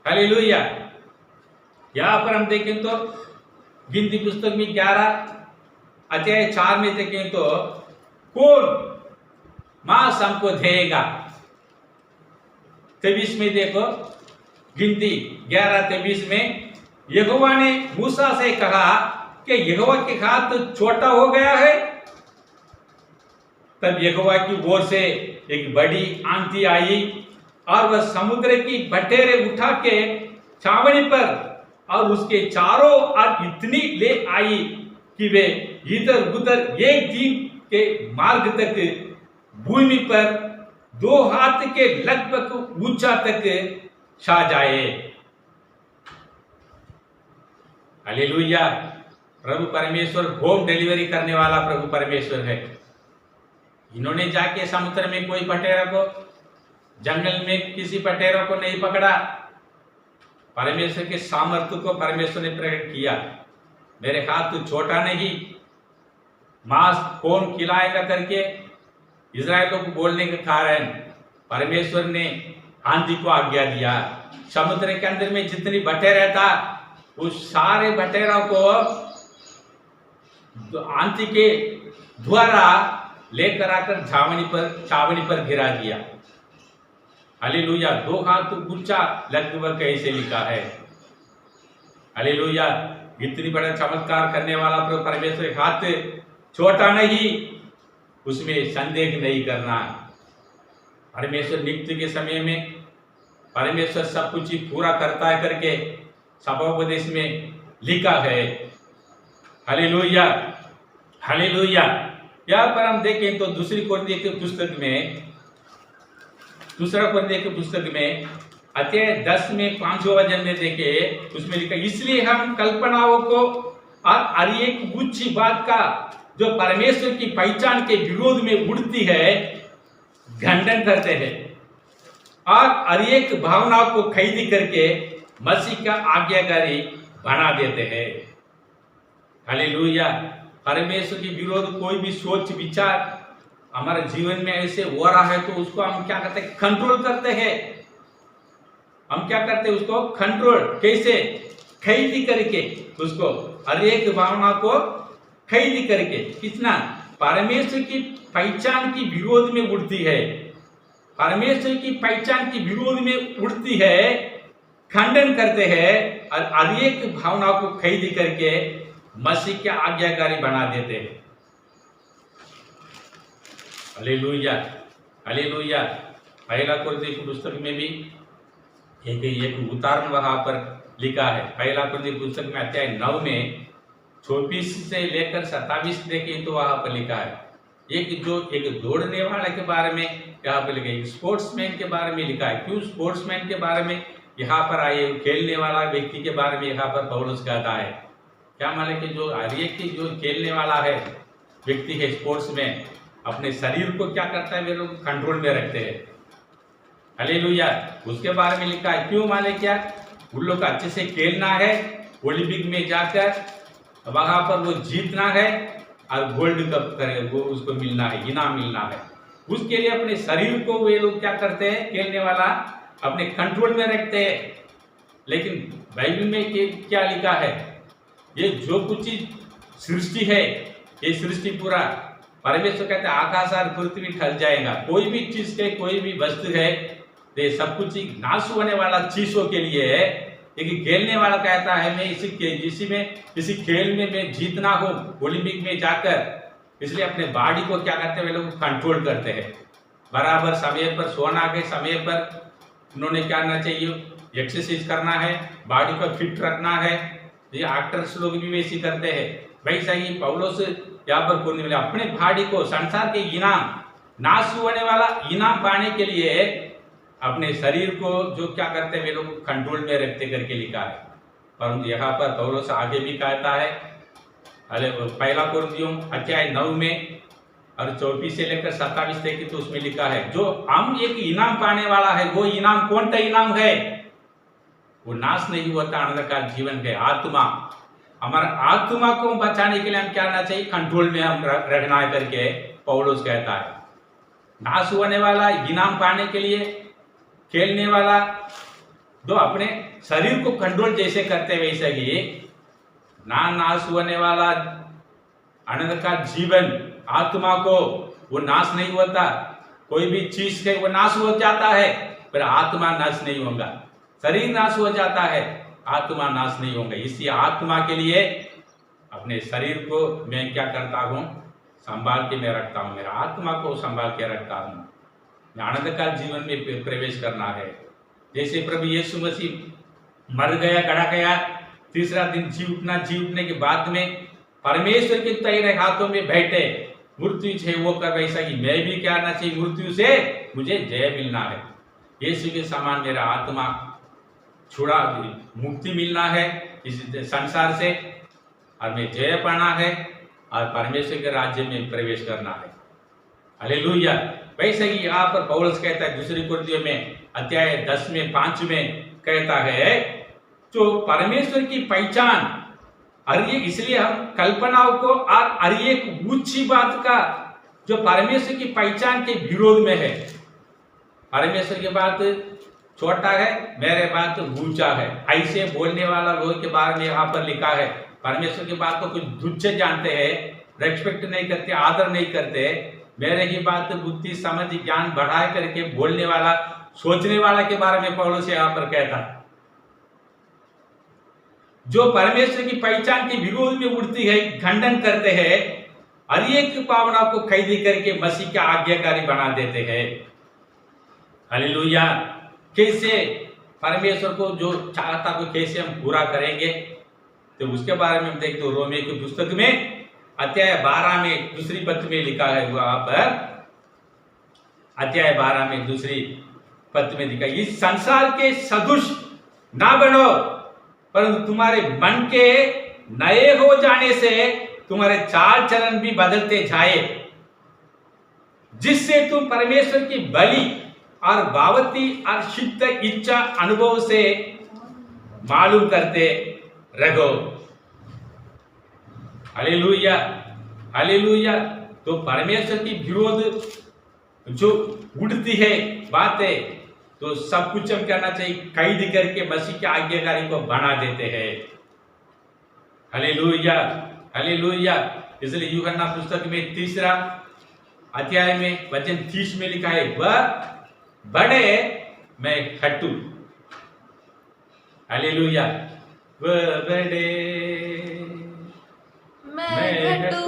हालेलुया। यहां पर हम देखें तो गिनती पुस्तक में 11 अध्याय 4 में देखें तो कौन मांस हमको देगा। 23 में देखो, गिनती 11:23 में यहोवा ने मूसा से कहा कि यहोवा के हाथ तो छोटा हो गया है। तब यहोवा की ओर से एक बड़ी आंधी आई और वह समुद्र की बटेरे उठा के छावनी पर और उसके चारों ओर इतनी ले आई कि वे इधर उधर एक दिन के मार्ग तक भूमि पर 2 हाथ के लगभग ऊंचा तक छा जाए। हालेलुया। प्रभु परमेश्वर होम डिलीवरी करने वाला प्रभु परमेश्वर है। इन्होंने जाके समुद्र में कोई बटेरा को, जंगल में किसी बटेरा को नहीं पकड़ा। परमेश्वर के सामर्थ्य को परमेश्वर ने प्रकट किया। मेरे हाथ तो छोटा नहीं, मांस कौन खिलाएगा करके इजराइलों को बोलने के कारण परमेश्वर ने आंधी को आज्ञा दिया। समुद्र के अंदर में जितनी बटेरा था उस सारे बटेरों को आंधी के द्वारा लेकर आकर छावनी पर गिरा दिया। हालेलुया। 2 हाथ ऊंचा लगभग ऐसे लिखा है। हालेलुया। इतनी बड़ा चमत्कार करने वाला प्रभु परमेश्वर, हाथ छोटा नहीं, उसमें संदेह नहीं करना। परमेश्वर नित्य के समय में परमेश्वर सब कुछ ही पूरा करता है करके सभाोपदेश में लिखा है। हालेलुया। हालेलुया। यहाँ पर हम देखें तो 2 कोरिन्थियों की पुस्तक में अध्याय 10 में 5वां वचन में देखे, उसमें लिखा, इसलिए हम कल्पनाओं को और हर एक ऊंची बात का जो परमेश्वर की पहचान के विरोध में उड़ती है खंडन करते हैं और हर एक भावना को खरीदी करके मसीह का आज्ञाकारी बना देते हैं। हालेलुया। परमेश्वर के विरोध कोई भी सोच विचार हमारे जीवन में ऐसे हो रहा है तो उसको हम क्या करते हैं? कंट्रोल करते हैं। हम क्या करते हैं? उसको कंट्रोल कैसे? खरीदी करके, उसको हर एक भावना को खरीदी करके। कितना? परमेश्वर की पहचान की विरोध में उड़ती है, परमेश्वर की पहचान की विरोध में उड़ती है, खंडन करते हैं और हर एक भावना को खरीदी करके मसीह के आज्ञाकारी बना देते हैं। हालेलुया। हालेलुया। पहला कोरिन्थियों की पुस्तक में भी एक उदाहरण वहां पर लिखा है। पहला कोरिन्थियों की पुस्तक में अध्याय 9 में 24 से लेकर 27 देखें तो वहां पर लिखा है, एक दौड़ने वाले के बारे में यहाँ पर लिखा है, स्पोर्ट्समैन के बारे में लिखा है। क्यों स्पोर्ट्समैन के बारे में यहाँ पर आए? खेलने वाला व्यक्ति के बारे में यहाँ पर पौलुस कहता है। क्या माने कि जो हर एक की जो खेलने वाला है व्यक्ति है, स्पोर्ट्समैन, अपने शरीर को क्या करता है? वे लोग कंट्रोल में रखते हैं। हालेलुया। उसके बारे में लिखा है। क्यों माने? क्या उन लोग अच्छे से खेलना है, ओलंपिक में जाकर वहां पर वो जीतना है और गोल्ड कप करे, वो उसको मिलना है, इनाम मिलना है। उसके लिए अपने शरीर को वे लोग क्या करते हैं? खेलने वाला अपने कंट्रोल में रखते हैं। लेकिन बाइबल में क्या लिखा है? ये जो कुछ चीज सृष्टि है, ये सृष्टि पूरा परमेश्वर कहते हैं आकाश और पृथ्वी ठल जाएगा। कोई भी चीज के, कोई भी वस्तु है, ये सब कुछ नाश होने वाला चीजों के लिए है। लेकिन खेलने वाला कहता है मैं इसी खेल में मैं जीतना हो, ओलंपिक में जाकर इसलिए अपने बॉडी को क्या करते हैं वे लोग कंट्रोल करते हैं। बराबर समय पर सोना के समय पर उन्होंने क्या करना चाहिए, एक्सरसाइज करना है, बॉडी को फिट रखना है। ये एक्टर्स लोग भी वैसे करते हैं। वैसा ही पौलुस यहाँ पर बोलने वाले अपने बॉडी को संसार के इनाम, नाश होने वाला इनाम पाने के लिए अपने शरीर को जो क्या करते हैं वे लोग कंट्रोल में रखते करके लिखा है। परंतु यहाँ पर पौलुस आगे भी कहता है, पहला कुरिन्थियों अध्याय 9 में और 24 से लेकर 27 तक तो उसमें लिखा है जो हम एक इनाम पाने वाला है। वो इनाम कौन सा इनाम है? वो नाश नहीं होता अनंतकाल जीवन है, आत्मा। हमारा आत्मा को बचाने के लिए हम क्या करना चाहिए, कंट्रोल में हम रखना है करके पौलुस कहता है। नाश होने वाला इनाम पाने के लिए खेलने वाला जो अपने शरीर को कंट्रोल जैसे करते वैसे ही ना नाश होने वाला अनंतकाल जीवन आत्मा को वो नाश नहीं होता। कोई भी चीज के वो नाश हो जाता है पर आत्मा नाश नहीं होगा। शरीर नाश हो जाता है, आत्मा नाश नहीं होगा। इसी आत्मा के लिए अपने शरीर को मैं क्या करता हूँ, संभाल के मैं रखता हूँ। मेरा आत्मा को संभाल के रखता हूँ। मैं अनंतकाल जीवन में प्रवेश करना है। जैसे प्रभु यीशु मसीह मर गया, गड़ा गया, तीसरा दिन जी उठने के बाद में परमेश्वर के तेरे हाथों में बैठे, मृत्यु से वो कर, वैसा ही मैं भी क्या करना चाहिए, मृत्यु से मुझे जय मिलना है। यीशु के समान मेरा आत्मा छुड़ा, मुक्ति मिलना है इस संसार से, और मैं जय पाना है और परमेश्वर के राज्य में प्रवेश करना है। हालेलुया। वैसे ही यहाँ पर पौलुस कहता है दूसरी कुरिन्थियों में अध्याय 10 में 5 में कहता है जो परमेश्वर की पहचान, और ये इसलिए हम कल्पनाओं को और एक ऊंची बात का जो परमेश्वर की पहचान के विरोध में है। परमेश्वर की बात छोटा है, मेरे बात ऊंचा है, ऐसे बोलने वाला लोगों के बारे में यहाँ पर लिखा है। परमेश्वर की बात को कुछ तुच्छ जानते हैं, रेस्पेक्ट नहीं करते, आदर नहीं करते। मेरे की बात बुद्धि समझ ज्ञान बढ़ाए करके बोलने वाला, सोचने वाला के बारे में पौलुस यहाँ पर कहता है जो परमेश्वर की पहचान के विरोध में उठती है, खंडन करते हैं, हर एक पावना को कैदी करके मसीह के आज्ञाकारी बना देते हैं। हालेलुया। कैसे परमेश्वर को जो चाहता को कैसे हम पूरा करेंगे, तो उसके बारे में हम देखते हो रोमियो की पुस्तक में अध्याय 12 में दूसरी पद में लिखा है। वहां पर अध्याय 12 में दूसरी पद में लिखा, इस संसार के सदृश ना बनो, परंतु तुम्हारे मन के नए हो जाने से तुम्हारे चाल चलन भी बदलते जाए, जिससे तुम परमेश्वर की बलि और भावती और शुद्ध इच्छा अनुभव से मालूम करते रहो। Hallelujah, hallelujah. तो परमेश्वर की विरोध जो उड़ती है बातें, तो सब कुछ हम करना चाहिए, कैद करके मसीह के आज्ञाकारी को बना देते हैं। Hallelujah, hallelujah. इसलिए यूहन्ना पुस्तक में 3 अध्याय में वचन 30 में लिखा है, वह बड़े मैं खट्टू। हालेलुया। वह बड़े मैं खट्टू,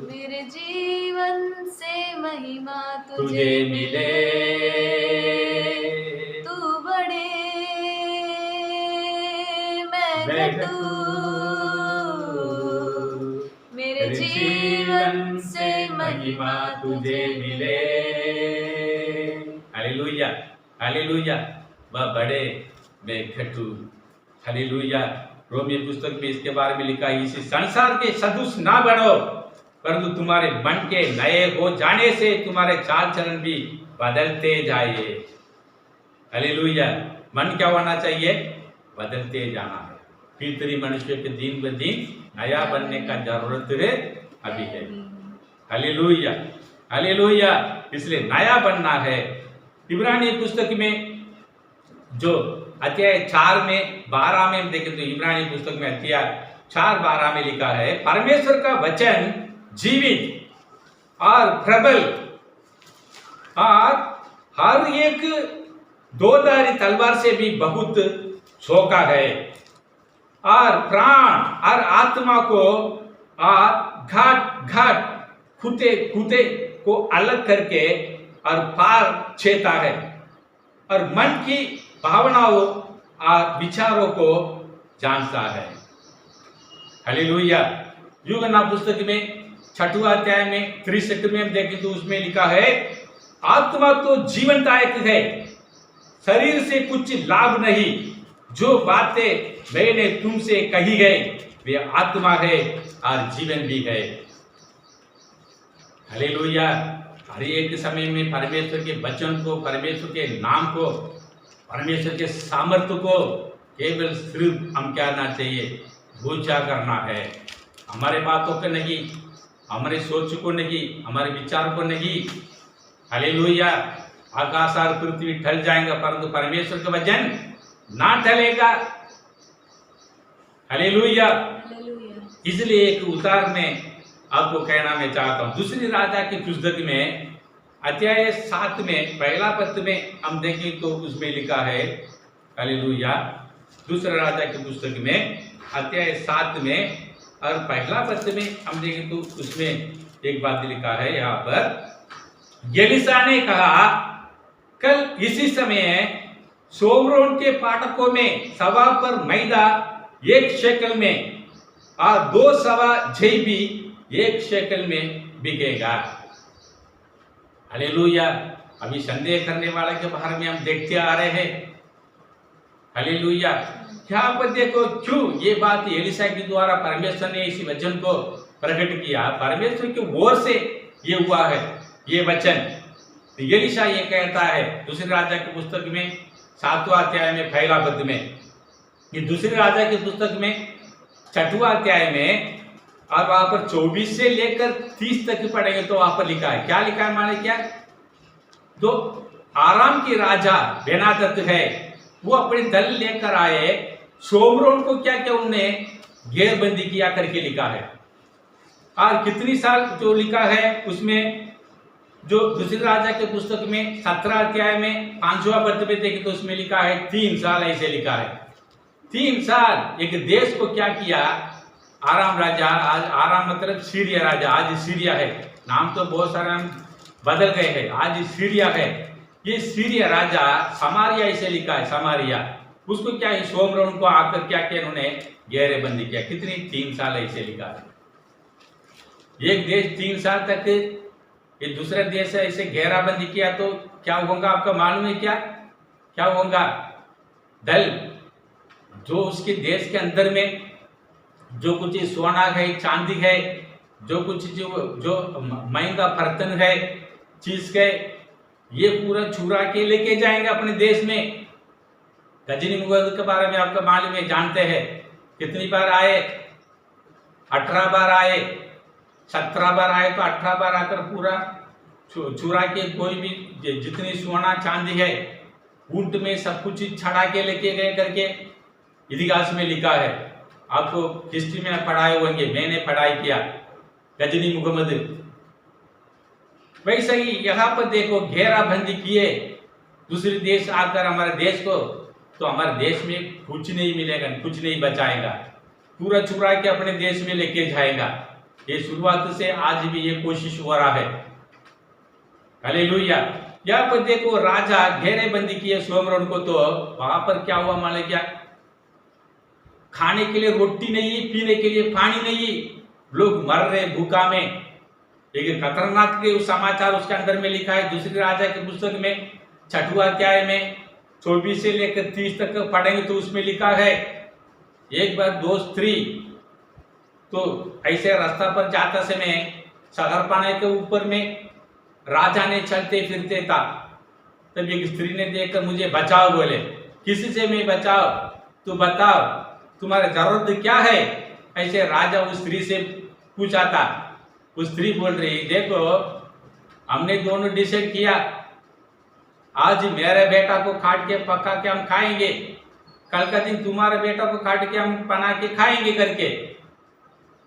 मेरे जीवन से महिमा तुझे मिले, तू बड़े मैं खट्टू, मेरे जीवन से महिमा तुझे मिले। Hallelujah, hallelujah. वह बड़े मैं खट्टू। हालेलुया। रोमियो पुस्तक में इसके बारे में लिखा है, इसी संसार के सदृश ना बनो, परंतु तुम्हारे मन के नए हो जाने से तुम्हारे चाल चलन भी बदलते जाए। हालेलुया। मन क्या होना चाहिए? बदलते जाना है। भीतरी मनुष्य के दिन ब दिन नया बनने का जरूरत है, अभी है। Hallelujah, hallelujah. इसलिए नया बनना है। इब्रानी पुस्तक में जो अध्याय 4 में 12 में देखें तो इब्रानी पुस्तक में अध्याय 4:12 में लिखा है, परमेश्वर का वचन जीवित और प्रबल और हर एक दोधारी तलवार से भी बहुत चौका है और प्राण और आत्मा को और घाट घाट खुदे खुदे को अलग करके और पार छेता है और मन की भावनाओं और विचारों को जानता है। हालेलुया। यूहन्ना पुस्तक में 6वां अध्याय में 63 में हम देखें तो उसमें लिखा है, आत्मा तो जीवनदायक है, शरीर से कुछ लाभ नहीं। जो बातें मैंने तुमसे कही गई वे आत्मा है और जीवन भी है। हालेलुया। हर एक समय में परमेश्वर के वचन को, परमेश्वर के नाम को, परमेश्वर के सामर्थ्य को केवल सिर्फ हम क्या करना चाहिए, पूजा करना है। हमारे बातों को नहीं, हमारे सोच को नहीं, हमारे विचार को नहीं। हालेलुया। आकाश और पृथ्वी ढल जाएंगे परंतु परमेश्वर का वचन ना ढलेगा। हालेलुया। हालेलुया। इसलिए एक उदाहरण में आपको कहना मैं चाहता हूँ। दूसरी राजा की पुस्तक में अध्याय 7 में पहला पद में हम देखें तो उसमें लिखा है, हालेलुया। दूसरा राजा की पुस्तक में अध्याय 7 में और पहला पद में हम देखें तो उसमें एक बात लिखा है यहाँ पर, एलीशा ने कहा, कल इसी समय सोमरोन के फाटकों में सवा पर मैदा 1 शेकल में और 2 सवा जई भी 1 शेकल में बिकेगा। हालेलुया। अभी संदेह करने वाले के बारे में हम देखते आ रहे हैं। हालेलुया। यहाँ पर देखो क्यों ये बात एलीशा के द्वारा परमेश्वर ने इसी वचन को प्रकट किया, परमेश्वर की ओर से ये हुआ है ये वचन। एलीशा ये कहता है दूसरे राजा की पुस्तक में 7वां अध्याय में पहला पद में, ये दूसरे राजा की पुस्तक में 6वां अध्याय में और वहां पर 24 से लेकर 30 तक पढ़ेंगे तो वहां पर लिखा है, क्या लिखा है माने क्या, तो आराम की राजा बेनादत है, वो अपने दल लेकर आए, सोमरोन को क्या क्या उन्होंने घेरबंदी किया करके लिखा है। और कितनी साल जो लिखा है उसमें, जो दूसरे राजा के पुस्तक में 17 अध्याय में 5वां पद में देखें तो उसमें लिखा है 3 साल, ऐसे लिखा है 3 साल एक देश को क्या किया, आराम राजा, आज आराम मतलब सीरिया राजा, आज सीरिया है, नाम तो बहुत सारे बदल गए हैं, आज सीरिया है। ये सीरिया राजा समारिया ऐसे लिखा है, समारिया, उसको क्या है सोमरोन को आकर क्या किया उन्होंने घेरेबंदी किया, कितनी 3 साल ऐसे लिखा है। एक देश 3 साल तक ये दूसरा देश ऐसे घेराबंदी किया तो क्या होगा आपका मालूम है क्या, क्या होगा, दल जो उसके देश के अंदर में जो कुछ सोना है, चांदी है, जो कुछ जो महंगा बर्तन है, चीज है, ये पूरा चुरा के लेके जाएंगे अपने देश में। गजनी मुगल के बारे में आपका मालूम है, जानते हैं, कितनी बार आए, 18 बार आए, 17 बार आए तो 18 बार आकर पूरा चुरा के कोई भी जितनी सोना चांदी है ऊंट में सब कुछ छड़ा के लेके गए करके इतिहास में लिखा है। आपको हिस्ट्री में पढ़ाए होंगे, मैंने पढ़ाई किया, गजनी मुहम्मद। वैसे ही यहाँ पर देखो घेराबंदी किए दूसरे देश आकर हमारे देश को, तो हमारे देश में कुछ नहीं मिलेगा, कुछ नहीं बचाएगा, पूरा चुरा के अपने देश में लेके जाएगा। ये शुरुआत से आज भी ये कोशिश हो रहा है। हालेलुया। यहाँ पर देखो राजा घेरेबंदी किए सोमरोन को, तो वहां पर क्या हुआ माने क्या, खाने के लिए रोटी नहीं, पीने के लिए पानी नहीं, लोग मर रहे भूखा में। एक खतरनाक के समाचार उसके अंदर में लिखा है दूसरी राजा की पुस्तक में 6वां अध्याय में 24 से लेकर 30 तक पढ़ेंगे तो उसमें लिखा है, एक बार 2 स्त्री तो ऐसे रास्ता पर जाता समय शहरपाने के ऊपर में राजा ने चलते फिरते था, तब एक स्त्री ने देखकर मुझे बचाओ बोले, किसी से मैं बचाओ, तो बताओ तुम्हारा जरूरत क्या है, ऐसे राजा उस स्त्री से पूछा था। उस स्त्री बोल रही, देखो हमने दोनों डिसाइड किया, आज मेरे बेटा को काट के पका के हम खाएंगे, कल का दिन तुम्हारे बेटा को काट के हम बना के खाएंगे करके,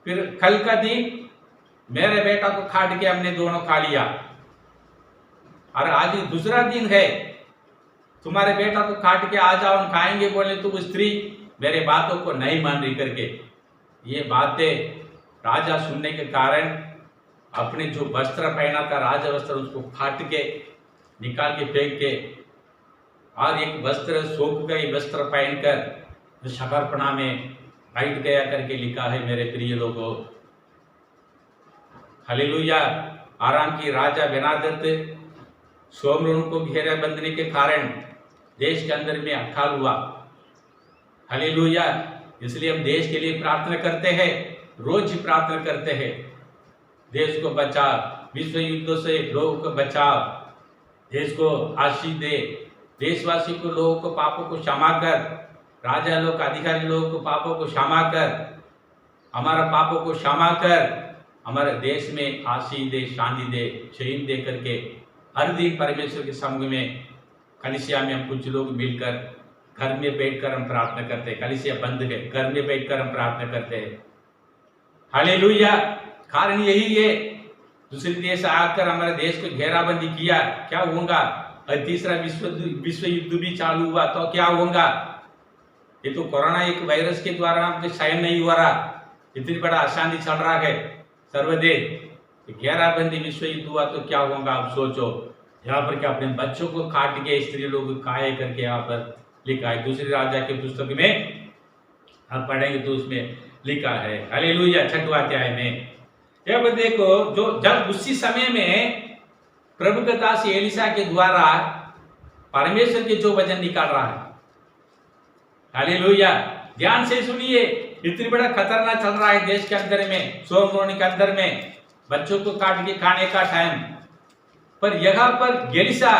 फिर कल का दिन मेरे बेटा को काट के हमने दोनों खा लिया, और आज दूसरा दिन है, तुम्हारे बेटा को काट के आ जाओ हम खाएंगे बोले, तो वो स्त्री मेरे बातों को नहीं मान रही करके। ये बातें राजा सुनने के कारण अपने जो वस्त्र पहना था राजा वस्त्र उसको फाट के निकाल के फेंक के और एक वस्त्र सोख गए वस्त्र पहनकर शकरपना में बैठ गया करके लिखा है मेरे प्रिय लोगों। हालेलुया। आराम की राजा बेनादत सोमरोन को घेरा बंधने के कारण देश के अंदर में अकाल हुआ। हालेलुया। इसलिए हम देश के लिए प्रार्थना करते हैं, रोज ही प्रार्थना करते हैं, देश को बचा, विश्व युद्धों से लोगों को बचाओ, देश को आशीष दे, देशवासी को लोगों को पापों को क्षमा कर, राजा लोग अधिकारी लोगों को पापों को क्षमा कर, हमारा पापों को क्षमा कर, हमारे देश में आशीष दे, शांति दे, चैन दे करके हर दिन परमेश्वर के संग में कलीसिया में हम कुछ लोग मिलकर घर में बैठकर हम प्रार्थना करते हैं। कलीसिया बंद है, घर में बैठकर हम प्रार्थना करते हैं। हालेलुया। कारण यही है, दूसरे देश आकर हमारे देश को घेराबंदी किया, क्या होगा? और तीसरा विश्व युद्ध भी चालू हुआ तो क्या होगा? ये तो कोरोना एक वायरस के द्वारा हमको शायद नहीं हो रहा, इतनी बड़ा अशांति चल रहा है सर्वदेश। घेराबंदी विश्व युद्ध हुआ तो क्या होगा? आप सोचो। यहाँ पर क्या अपने बच्चों को काट के स्त्री लोग काय करके यहाँ पर लिखा है। दूसरी राजा के पुस्तक में आप पढ़ेंगे तो उसमें लिखा है। हालेलुया। 6वां अध्याय में अब देखो, जो जब उसी समय में प्रभु के दास एलिशा के द्वारा परमेश्वर के जो वचन निकाल रहा है। हालेलुया। ध्यान से सुनिए, इतनी बड़ा खतरनाक चल रहा है देश के अंदर में, सोमरोनी के अंदर में, बच्चों को काट के खाने का टाइम पर यहाँ पर एलिशा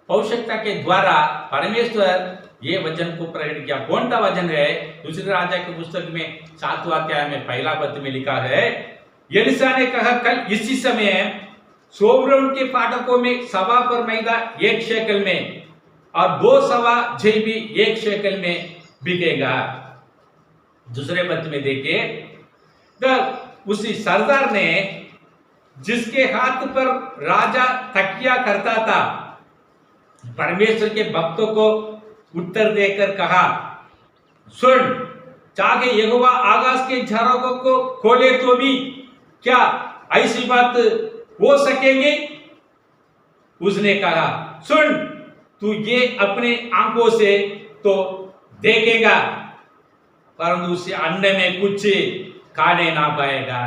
आवश्यकता के द्वारा परमेश्वर ये वचन को प्रकट किया। कौन सा वचन है? दूसरे राजा की पुस्तक में 7वां अध्याय में 1 पद में लिखा है, एलिशा ने कहा, कल इसी समय सोमरोन के फाटकों में सवा पर मैदा 1 शेकल में और 2 सवा भी 1 शेकल में बिकेगा। दूसरे पद में देखिए, तब उसी सरदार ने जिसके हाथ पर राजा तकिया करता था परमेश्वर के भक्तों को उत्तर देकर कहा, सुन, चाहे यहोवा आकाश के झरोखों को खोले तो भी क्या ऐसी बात हो सकेंगे? उसने कहा, सुन, तू ये अपने आंखों से तो देखेगा परंतु उसे अन्न में कुछ खाने ना पाएगा।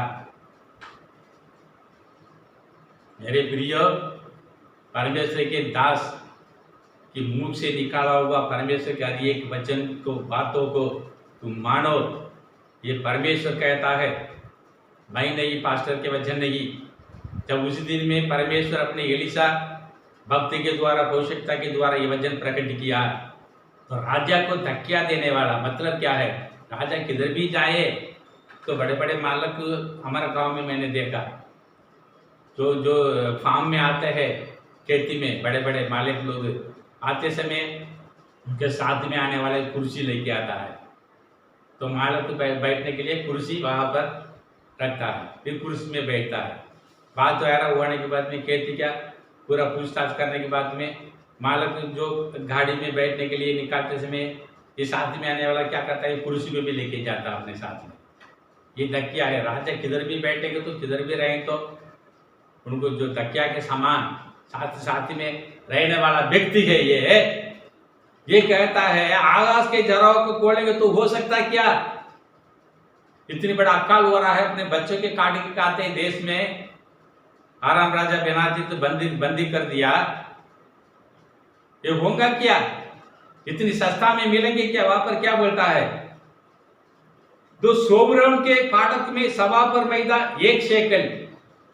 मेरे प्रिय, परमेश्वर के दास कि मुंह से निकाला हुआ परमेश्वर के हर एक वचन को, बातों को तुम मानो। ये परमेश्वर कहता है, मैं नहीं, पास्टर के वचन नहीं। जब उसी दिन में परमेश्वर अपने एलिशा भक्ति के द्वारा, आवश्यकता के द्वारा ये वचन प्रकट किया, तो राजा को धक्का देने वाला मतलब क्या है? राजा किधर भी जाए तो बड़े बड़े मालिक, हमारे गांव में मैंने देखा, जो फार्म में आते हैं, खेती में बड़े बड़े मालिक लोग आते समय उनके साथ में आने वाले कुर्सी लेके आता है, तो मालिक को बैठने के लिए कुर्सी वहाँ पर रखता है, फिर कुर्सी में बैठता है। बात तो यार होने के बाद में खेती क्या पूरा पूछताछ करने के बाद में मालिक जो गाड़ी में बैठने के लिए निकालते समय ये साथ में आने वाला क्या करता है? कुर्सी को भी लेके जाता है अपने साथ में। ये धक्या है। राजा किधर भी बैठेंगे तो किधर भी रहें तो उनको जो धक्या के समान साथ में रहने वाला व्यक्ति है ये कहता है, आकाश के झरोखों को खोलेंगे तो हो सकता क्या? इतनी बड़ा अकाल हो रहा है, अपने बच्चों के काट के खाते हैं देश में। आराम राजा बेनादत तो बंदी कर दिया, ये होगा क्या? इतनी सस्ता में मिलेंगे क्या? वहां पर क्या बोलता है? तो सोमरोन के फाटक में सवा पर मैदा 1 शेकल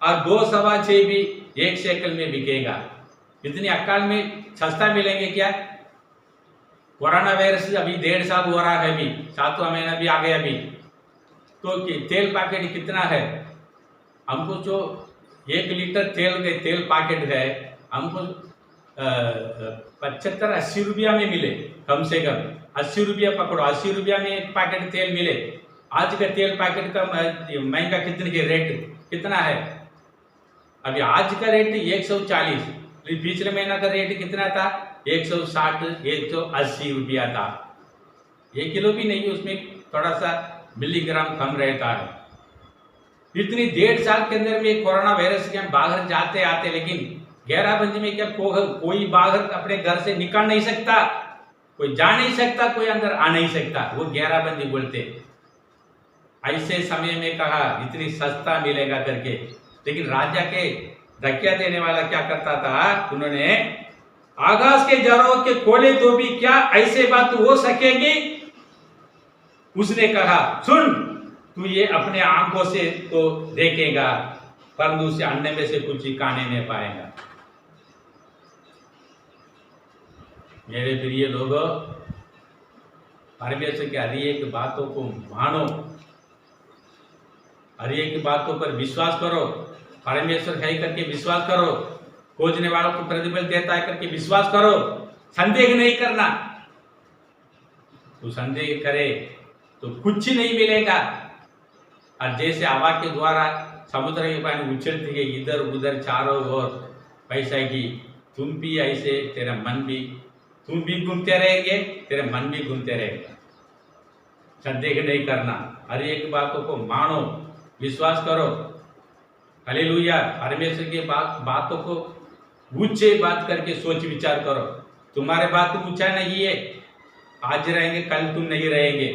और 2 सवा भी 1 शेकल में बिकेगा। इतनी अकाल में सस्ता मिलेंगे क्या? कोरोना वायरस अभी 1.5 साल हो रहा है, अभी 7वां महीना भी आ गया अभी, तो तेल पैकेट कितना है? हमको जो 1 लीटर तेल पैकेट है हमको 75-80 रुपया में मिले, कम से कम 80 रुपया पकड़ो, 80 रुपया में 1 पैकेट तेल मिले। आज का तेल पैकेट का महंगा कितने के रेट कितना है? अभी आज का रेट 140, पिछले महीना का रेट कितना था? 160-180 रुपया था। 1 किलो भी नहीं, उसमें थोड़ा सा मिलीग्राम कम रहता है। इतनी 1.5 साल के अंदर में कोरोना वायरस के हम बाहर जाते आते, लेकिन घेराबंदी में क्या कोई बाहर अपने घर से निकल नहीं सकता, कोई जा नहीं सकता, कोई अंदर आ नहीं सकता, वो घेराबंदी बोलते। ऐसे समय में कहा इतनी सस्ता मिलेगा करके, लेकिन राजा के धक्का देने वाला क्या करता था, उन्होंने आकाश के जरों के खोले तो भी क्या ऐसे बात हो सकेगी। उसने कहा सुन, तू ये अपने आंखों से तो देखेगा, परंतु उसे अन्य में से कुछ ही खाने नहीं पाएगा। मेरे प्रिय लोगों, परमेश्वर की हर एक बातों को मानो, हर एक बातों पर विश्वास करो, परमेश्वर है करके विश्वास करो, खोजने वालों को प्रतिफल देता है करके विश्वास करो, संदेह नहीं करना। तो संदेह करे तो कुछ ही नहीं मिलेगा। और जैसे हवा के द्वारा समुद्र के पानी उछलती है इधर उधर चारों ओर, पैसा की तुम भी ऐसे, तेरा मन भी, तुम भी घूमते रहेंगे, तेरा मन भी घूमते रहेगा। संदेह नहीं करना, हर एक बातों को मानो, विश्वास करो। हालेलुया। परमेश्वर की बातों को ऊंचे बात करके सोच विचार करो। तुम्हारे बात ऊंचा नहीं है, आज रहेंगे कल तुम नहीं रहेंगे।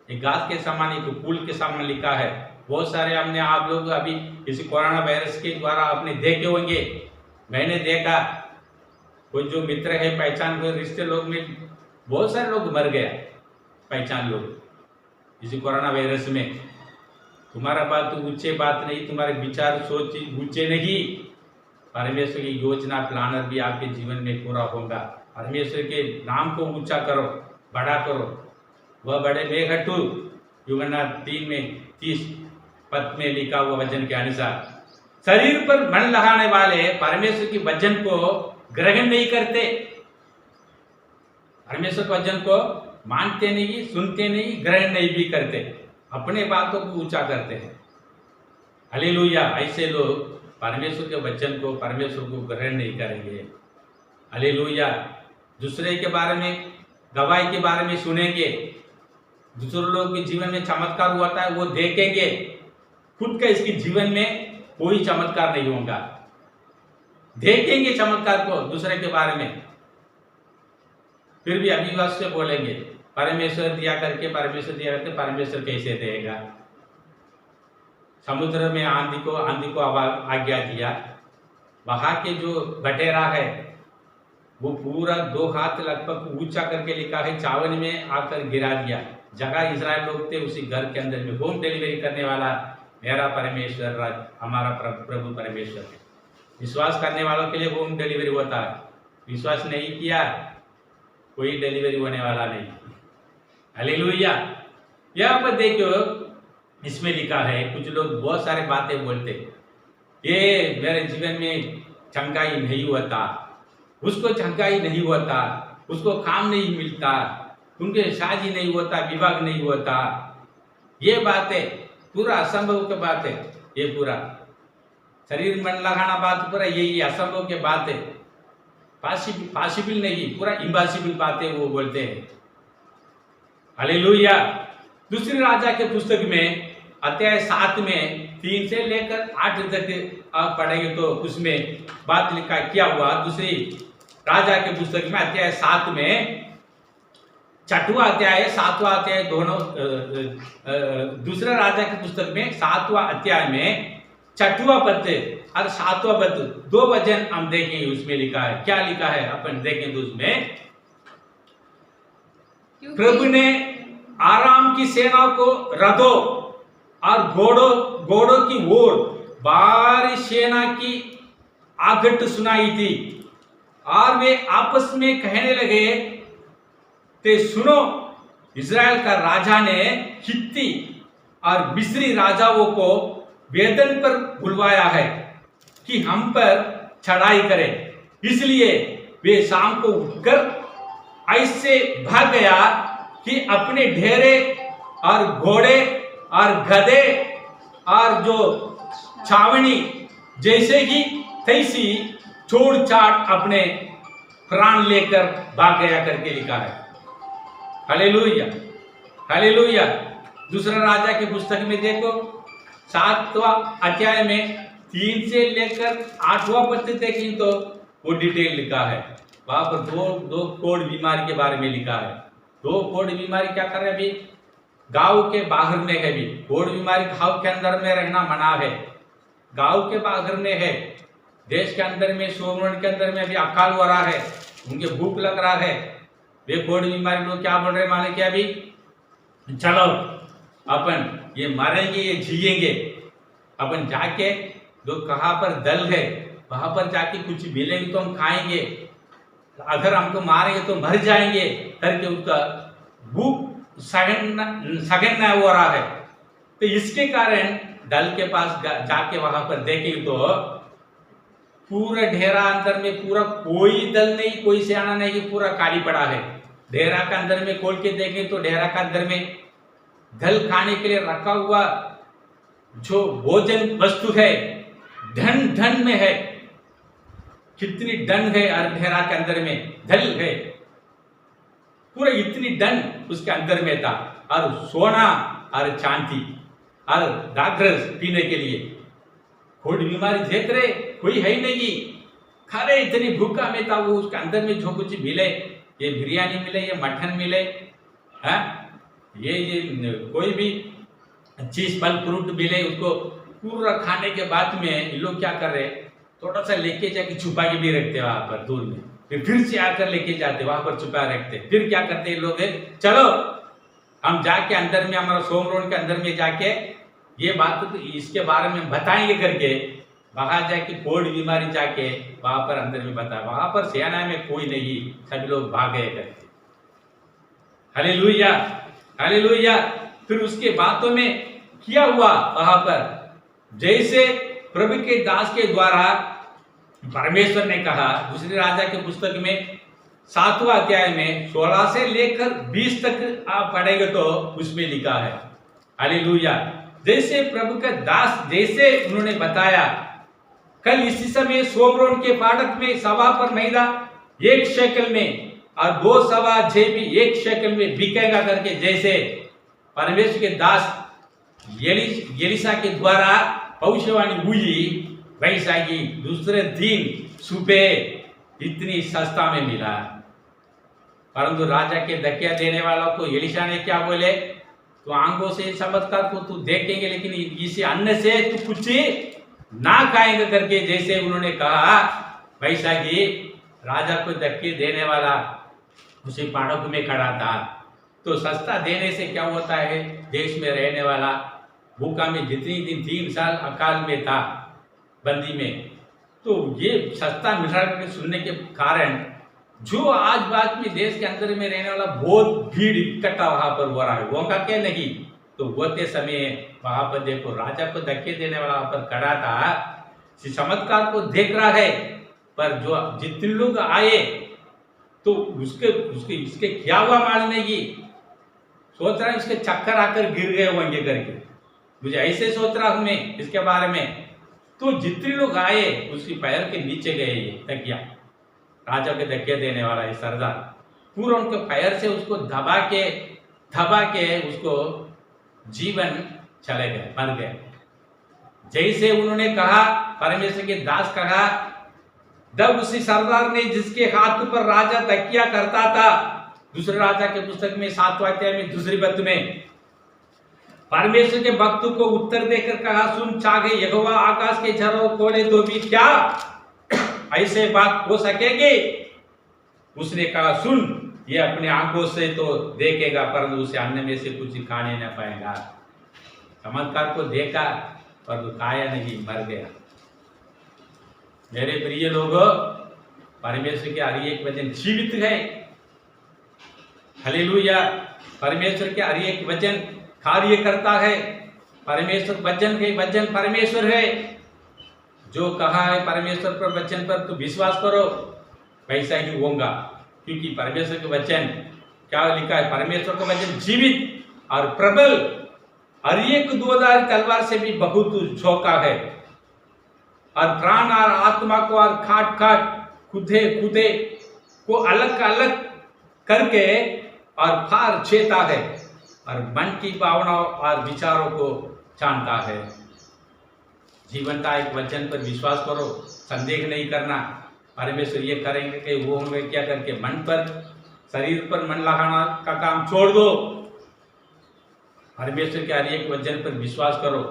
एक घास के समान, एक फूल के समान लिखा है। बहुत सारे हमने आप लोग अभी इस कोरोना वायरस के द्वारा आपने देखे होंगे, मैंने देखा, कोई जो मित्र है पहचान को रिश्ते लोग में बहुत सारे लोग मर गया, पहचान लोग इसी कोरोना वायरस में। तुम्हारा बात तो ऊंचे बात नहीं, तुम्हारे विचार सोच ऊंचे नहीं। परमेश्वर की योजना प्लानर भी आपके जीवन में पूरा होगा। परमेश्वर के नाम को ऊंचा करो, बड़ा करो। वह बड़े मेघटू यूहन्ना 3:30 पद में लिखा हुआ वचन के अनुसार शरीर पर मन लगाने वाले परमेश्वर की वचन को ग्रहण नहीं करते, परमेश्वर के वचन को मानते नहीं, सुनते नहीं, ग्रहण नहीं भी करते, अपने बातों को ऊंचा करते हैं। हालेलुया। ऐसे लोग परमेश्वर के वचन को, परमेश्वर को ग्रहण नहीं करेंगे। हालेलुया। दूसरे के बारे में, गवाही के बारे में सुनेंगे, दूसरे लोग के जीवन में चमत्कार हुआ है वो देखेंगे, खुद का इसके जीवन में कोई चमत्कार नहीं होगा। देखेंगे चमत्कार को दूसरे के बारे में, फिर भी अविश्वास से बोलेंगे परमेश्वर दिया करके, परमेश्वर दिया करके, परमेश्वर कैसे देगा। समुद्र में आंधी को आज्ञा दिया, वहां के जो बटेरा है वो पूरा 2 हाथ लगभग ऊंचा करके लिखा है, चावन में आकर गिरा दिया। जगह इजराइल लोग थे, उसी घर के अंदर में होम डिलीवरी करने वाला मेरा परमेश्वर, हमारा प्रभु परमेश्वर है। विश्वास करने वालों के लिए होम डिलीवरी होता है, विश्वास नहीं किया कोई डिलीवरी होने वाला नहीं। हालेलुया। यहाँ पर देखो, इसमें लिखा है, कुछ लोग बहुत सारे बातें बोलते, ये मेरे जीवन में चंगाई नहीं होता, उसको चंगाई नहीं होता, उसको काम नहीं मिलता, उनके शादी नहीं होता, विवाह नहीं होता। ये बातें पूरा असंभव की बात है। ये पूरा शरीर मन लगाना बात पूरा यही असंभव के बात है, पॉसिबल नहीं, पूरा इम्पॉसिबल बातें वो बोलते हैं। हालेलुया। दूसरी राजा के पुस्तक में अध्याय 7 में 3 से लेकर 8 तक आप पढ़ेंगे तो उसमें बात लिखा क्या हुआ। दूसरी राजा के पुस्तक में अध्याय 7 में 6वां अध्याय 7वां अध्याय दोनों, दूसरा राजा के पुस्तक में 7वां अध्याय में 6वां पद और 7वां पद 2 वचन हम देखेंगे। उसमें लिखा है, क्या लिखा है अपन देखें तो उसमें, प्रभु ने आराम की सेना को रथों और घोड़ों की ओर भारी सेना की आहट सुनाई थी, और वे आपस में कहने लगे, ते सुनो, इज़राइल का राजा ने हित्ती और मिस्री राजाओं को वेदन पर बुलवाया है कि हम पर चढ़ाई करें। इसलिए वे शाम को उठकर ऐसे भाग गया कि अपने ढेरे और घोड़े और गधे और जो छावनी जैसे ही तैसी छोड़ छाड़ अपने प्राण लेकर भाग गया करके लिखा है। Hallelujah, hallelujah. दूसरा राजा की पुस्तक में देखो 7वां अध्याय में 3 से लेकर 8वां पद देखें तो वो डिटेल लिखा है। वहां पर दो कोढ़ बीमारी के बारे में लिखा है। 2 कोढ़ बीमारी क्या कर रहे हैं? अभी गांव के बाहर में है। भी कोढ़ बीमारी गांव के अंदर में रहना मना है, गांव के बाहर में है। देश के अंदर में, सोमरण के अंदर में अभी अकाल हो रहा है, उनके भूख लग रहा है। वे कोढ़ बीमारी लोग क्या बोल रहे माने कि अभी चलो अपन ये मरेंगे, ये जिएंगे, अपन जाके जो कहाँ पर दल है वहां पर जाके कुछ मिलेंगे तो हम खाएंगे, अगर हमको मारेंगे तो मर जाएंगे करके उसका भूख सघन हो रहा है। तो इसके कारण दल के पास जाके वहां पर देखेंगे तो पूरा ढेरा अंदर में पूरा कोई दल नहीं, कोई सियाना नहीं, पूरा खाली पड़ा है। ढेरा का अंदर में खोल के देखें तो ढेरा का अंदर में दल खाने के लिए रखा हुआ जो भोजन वस्तु है धन धन में है। कितनी डन है ढेरा के अंदर में, दल है पूरा, इतनी डन उसके अंदर में था, और सोना और चांदी और दाग्रस पीने के लिए। कोढ़ बीमारी देख रहे कोई है ही नहीं, खरे इतनी भूखा में था वो। उसके अंदर में जो कुछ मिले, ये बिरयानी मिले, ये मटन मिले, है ये कोई भी चीज फल फ्रूट मिले, उसको पूरा खाने के बाद में ये लोग क्या कर रहे, थोड़ा सा लेके जाके छुपा के भी रखते वहां पर दूर में, फिर से आकर लेके जाते वहां पर छुपा रखते। फिर क्या करते ये लोग, चलो हम जाके अंदर में, हमारा सोमरोड के अंदर में जाके ये बात तो इसके बारे में बताएंगे करके वहां जाके कोढ़ बीमारी जाके वहां पर अंदर में बताया। वहां पर सेना में कोई नहीं, सभी लोग भाग गए करके। Hallelujah hallelujah. फिर उसके बातों में किया हुआ वहां पर, जैसे प्रभु के दास के द्वारा परमेश्वर ने कहा, दूसरे राजा के पुस्तक में 7वां अध्याय में 16 से लेकर 20 तक आप पढ़ेंगे तो उसमें लिखा है। हालेलुया। जैसे प्रभु का दास जैसे उन्होंने बताया, कल इसी समय सोमरोन के फाटक में सवा पर मैदा 1 शेकल में और 2 सवा भी 1 शेकल में बिकेगा करके जैसे परमेश्वर के दास एलिशा के द्वारा भविष्यवाणी हुई, वैसा ही दूसरे दिन सुबह इतनी सस्ता में मिला। परंतु राजा के धक्का देने वालों को एलिशा ने क्या बोले, तो आंखों से चमत्कार को तू देखेंगे लेकिन इसी अन्न से तू कुछ ना खाएंगे करके जैसे उन्होंने कहा, वैसा ही राजा को धक्के देने वाला उसी पाड़क में खड़ा था। तो सस्ता देने से क्या होता है, देश में रहने वाला भूखा में जितनी दिन 3 साल अकाल में था बंदी में, तो ये सस्ता मिठाई सुनने के कारण जो आज बात में देश के अंदर में रहने वाला बहुत भीड़ इकट्ठा वहां पर हो रहा है, वो का क्या नहीं। तो होते समय वहां पर देखो राजा को धक्के देने वाला वहां पर खड़ा था, चमत्कार को देख रहा है, पर जो जितने लोग आए तो उसके इसके क्या हुआ मालूम की, सोच रहा है इसके चक्कर आकर गिर गए होंगे करके, मुझे ऐसे सोच रहा हूं मैं इसके बारे में। तो जितने लोग आए उसकी पैर के नीचे गए ये तकिया, राजा के धक्के देने वाला ये सरदार पूरा उनके पैर से उसको दबा के उसको जीवन चले गए, मर गए। जैसे उन्होंने कहा, परमेश्वर के दास कहा, जब उसी सरदार ने जिसके हाथ पर राजा तकिया करता था, दूसरे राजा के पुस्तक में 7वां अध्याय में दूसरी पद में परमेश्वर के भक्त को उत्तर देकर कहा, सुन चाहे यहोवा आकाश के झरों खोले तो भी क्या ऐसे बात हो सकेगी। उसने कहा, सुन ये अपने आंखों से तो देखेगा परंतु उसे अन्न में से कुछ खाने न पाएगा। चमत्कार को देखा पर खाया नहीं, मर गया। मेरे प्रिय लोगों, परमेश्वर के हर एक वचन जीवित है। हालेलुया। परमेश्वर के हर एक वचन कार्य करता है। परमेश्वर वचन परमेश्वर है। जो कहा है परमेश्वर पर वचन पर तो विश्वास करो, वैसा ही होगा। क्योंकि परमेश्वर के वचन क्या लिखा है, परमेश्वर का वचन जीवित और प्रबल, हर एक दोधारी तलवार से भी बहुत झोंका है, और प्राण और आत्मा को और खाट खुदे को अलग अलग करके और फार छेता है, और मन की भावनाओं और विचारों को जानता है। जीवनता एक वचन पर विश्वास करो, संदेह नहीं करना। परमेश्वर ये करेंगे कि वो होंगे क्या करके मन पर, शरीर पर मन लगाना का काम छोड़ दो। परमेश्वर के हर एक वचन पर विश्वास करो।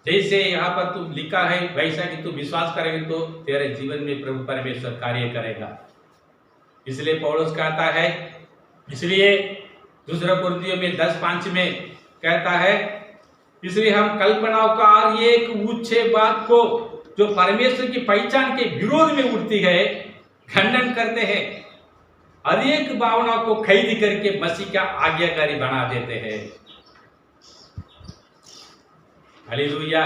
जैसे यहाँ पर तू लिखा है वैसा कि तू विश्वास करेंगे तो तेरे जीवन में प्रभु परमेश्वर कार्य करेगा। इसलिए पौलुस कहता है, इसलिए दूसरा कुरिन्थियों में 10:5 में कहता है, इसलिए हम कल्पनाओं का और एक ऊंचे बात को जो परमेश्वर की पहचान के विरोध में उठती है खंडन करते हैं, हर एक भावना को खरीद करके मसीह का आज्ञाकारी बना देते हैं। Hallelujah,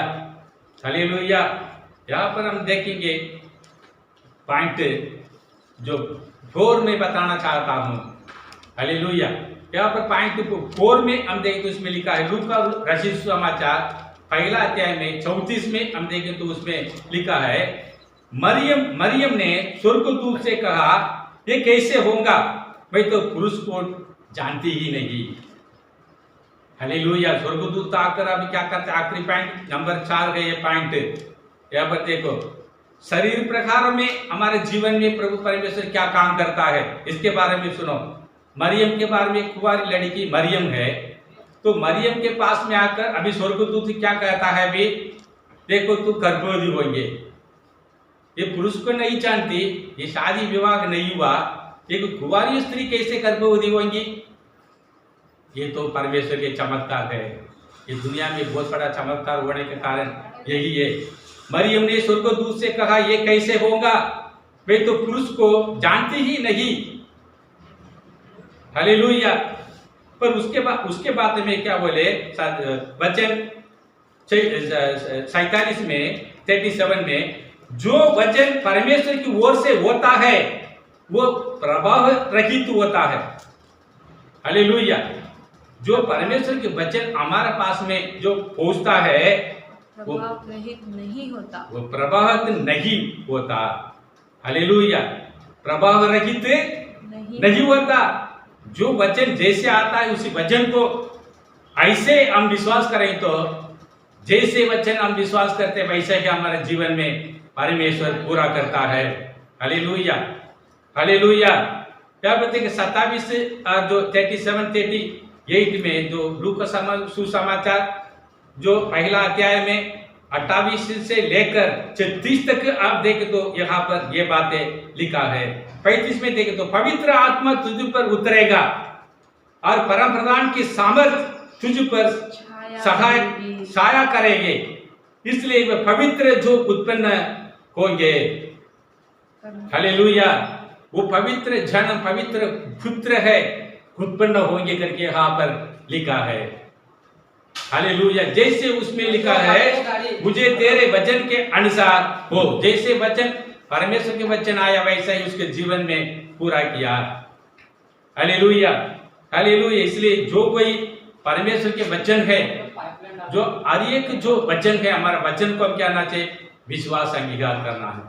hallelujah. यहाँ पर हम देखेंगे पॉइंट जो 4 में बताना चाहता हूँ। हालेलुया। यहाँ पर पॉइंट 4 में हम देखें तो उसमें लिखा है, लूका रचित सुसमाचार 1 अध्याय में 34 में हम देखें तो उसमें लिखा है, मरियम ने स्वर्गदूत से कहा, ये कैसे होगा, मैं तो पुरुष को जानती ही नहीं। हालेलुया। स्वर्गदूत आकर अभी क्या करते, आखिरी पॉइंट नंबर 4 है ये पॉइंट। यहाँ पर देखो, शरीर प्रकार में हमारे जीवन में प्रभु परमेश्वर क्या काम करता है इसके बारे में सुनो। मरियम के बारे में, कुंवारी लड़की मरियम है, तो मरियम के पास में आकर अभी स्वर्गदूत क्या कहता है, अभी देखो तू गर्भवती होंगे। ये पुरुष को नहीं जानती, ये शादी विवाह नहीं हुआ, एक कुंवारी स्त्री कैसे गर्भवती होंगी। ये तो परमेश्वर के चमत्कार है। ये दुनिया में बहुत बड़ा चमत्कार होने के कारण यही है। मरियम ने स्वर्गदूत से कहा, ये कैसे होगा, वे तो पुरुष को जानती ही नहीं। हालेलुया। पर उसके बाद में क्या बोले, वचन 47 में 37 में, जो वचन परमेश्वर की ओर से होता है वो प्रभाव रहित होता है। हालेलुया। जो परमेश्वर के वचन हमारे पास में जो पहुंचता है वो प्रभाव रहित नहीं होता, वो प्रभावित नहीं होता। हालेलुया। प्रभाव रहित नहीं होता। जो वचन जैसे आता है उसी वचन को ऐसे हम विश्वास करें तो जैसे वचन हम विश्वास करते वैसे ही हमारे जीवन में परमेश्वर पूरा करता है। Hallelujah, hallelujah. क्या बोलते हैं 27 जो 37-38 में जो लूका सुसमाचार जो 1 अध्याय में 28 से लेकर 36 तक आप देखें तो यहाँ पर ये बातें लिखा है। 35 में देखें तो पवित्र आत्मा तुझ पर उतरेगा और परम प्रधान की सामर्थ तुझ पर छाया करेंगे, इसलिए वे पवित्र जो उत्पन्न होंगे। हालेलुया। वो पवित्र जन, पवित्र पुत्र है, उत्पन्न होंगे करके यहाँ पर लिखा है। हालेलुया। जैसे उसमें लिखा है, मुझे तेरे वचन के अनुसार हो। जैसे वचन परमेश्वर के वचन आया वैसा ही उसके जीवन में पूरा किया। Hallelujah, hallelujah. इसलिए जो कोई परमेश्वर के वचन है, जो हर एक जो वचन है, हमारा वचन को हम क्या करना चाहिए, विश्वास अंगीकार करना है।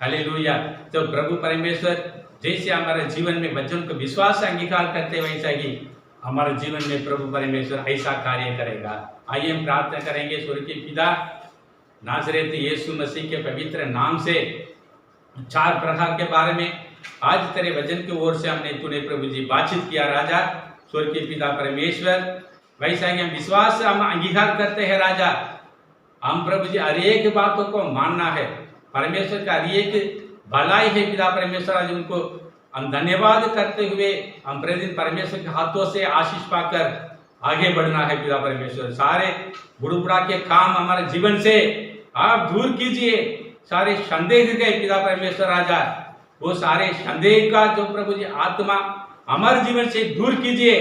हालेलुया। तो प्रभु परमेश्वर जैसे हमारे जीवन में वचन को विश्वास अंगीकार करते वैसा ही हमारे जीवन में प्रभु परमेश्वर ऐसा कार्य करेगा। आइए हम प्रार्थना करेंगे। स्वर्गीय पिता, नाज़रेत यीशु मसीह के पवित्र नाम से 4 प्रकार के बारे में आज तेरे वचन की ओर से हमने तूने प्रभु जी बातचीत किया। राजा स्वर्गीय पिता परमेश्वर, वैसा ही हम विश्वास से हम अंगीकार करते हैं। राजा हम प्रभु जी हर एक बातों को मानना है। परमेश्वर का हर एक भलाई है पिता परमेश्वर। आज उनको हम धन्यवाद करते हुए हम प्रतिदिन परमेश्वर के हाथों से आशीष पाकर आगे बढ़ना है पिता परमेश्वर। सारे बुढ़ा के काम हमारे जीवन से आप दूर कीजिए। सारे संदेह गए पिता परमेश्वर। राजा वो सारे संदेह का जो प्रभु जी आत्मा हमारे जीवन से दूर कीजिए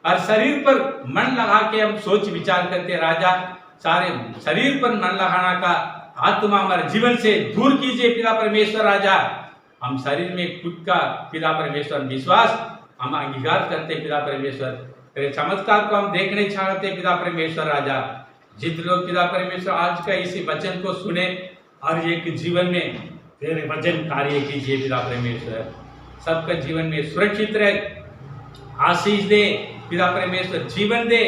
और शरीर पर मन लगा के हम सोच विचार करते राजा, सारे शरीर पर मन लगाना का आत्मा हमारे जीवन से दूर कीजिए पिता परमेश्वर। राजा हम शरीर में खुद का पिता परमेश्वर विश्वास हम अंगीकार करते पिता परमेश्वर। तेरे चमत्कार को हम देखने चाहते पिता परमेश्वर। राजा जितने लोग पिता परमेश्वर आज का इसी वचन को सुने और एक जीवन में तेरे वचन कार्य कीजिए पिता परमेश्वर। सबका जीवन में सुरक्षित रहे, आशीष दे पिता परमेश्वर, जीवन दे।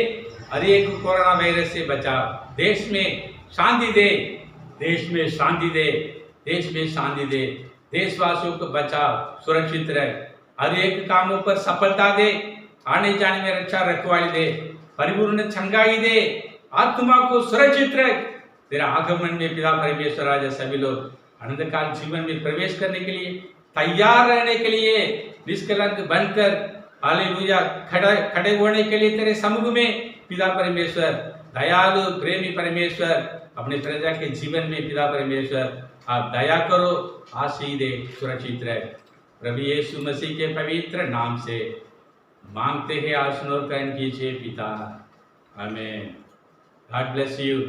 हर एक कोरोना वायरस से बचाव, देश में शांति दे, देश में शांति दे, देश में शांति दे, देशवासियों को बचाओ, सुरक्षित रहे, हर एक कामों पर सफलता दे, आने जाने में रक्षा रखवाली दे, परिपूर्ण चंगाई दे, आत्मा को सुरक्षित रख। तेरा आगमन में पिता परमेश्वर राजा सभी लोग अनंतकाल जीवन में प्रवेश करने के लिए तैयार रहने के लिए निष्कलंक बनकर हालेलुया खड़े होने के लिए तेरे समुख में पिता परमेश्वर दयालु प्रेमी परमेश्वर अपने प्रजा के जीवन में पिता परमेश्वर आप दया करो, आशीष दे, सुरक्षित रहे। प्रभु यीशु मसीह के पवित्र नाम से मांगते हैं, आशीष और ग्रहण कीजिए पिता, आमीन। God bless you.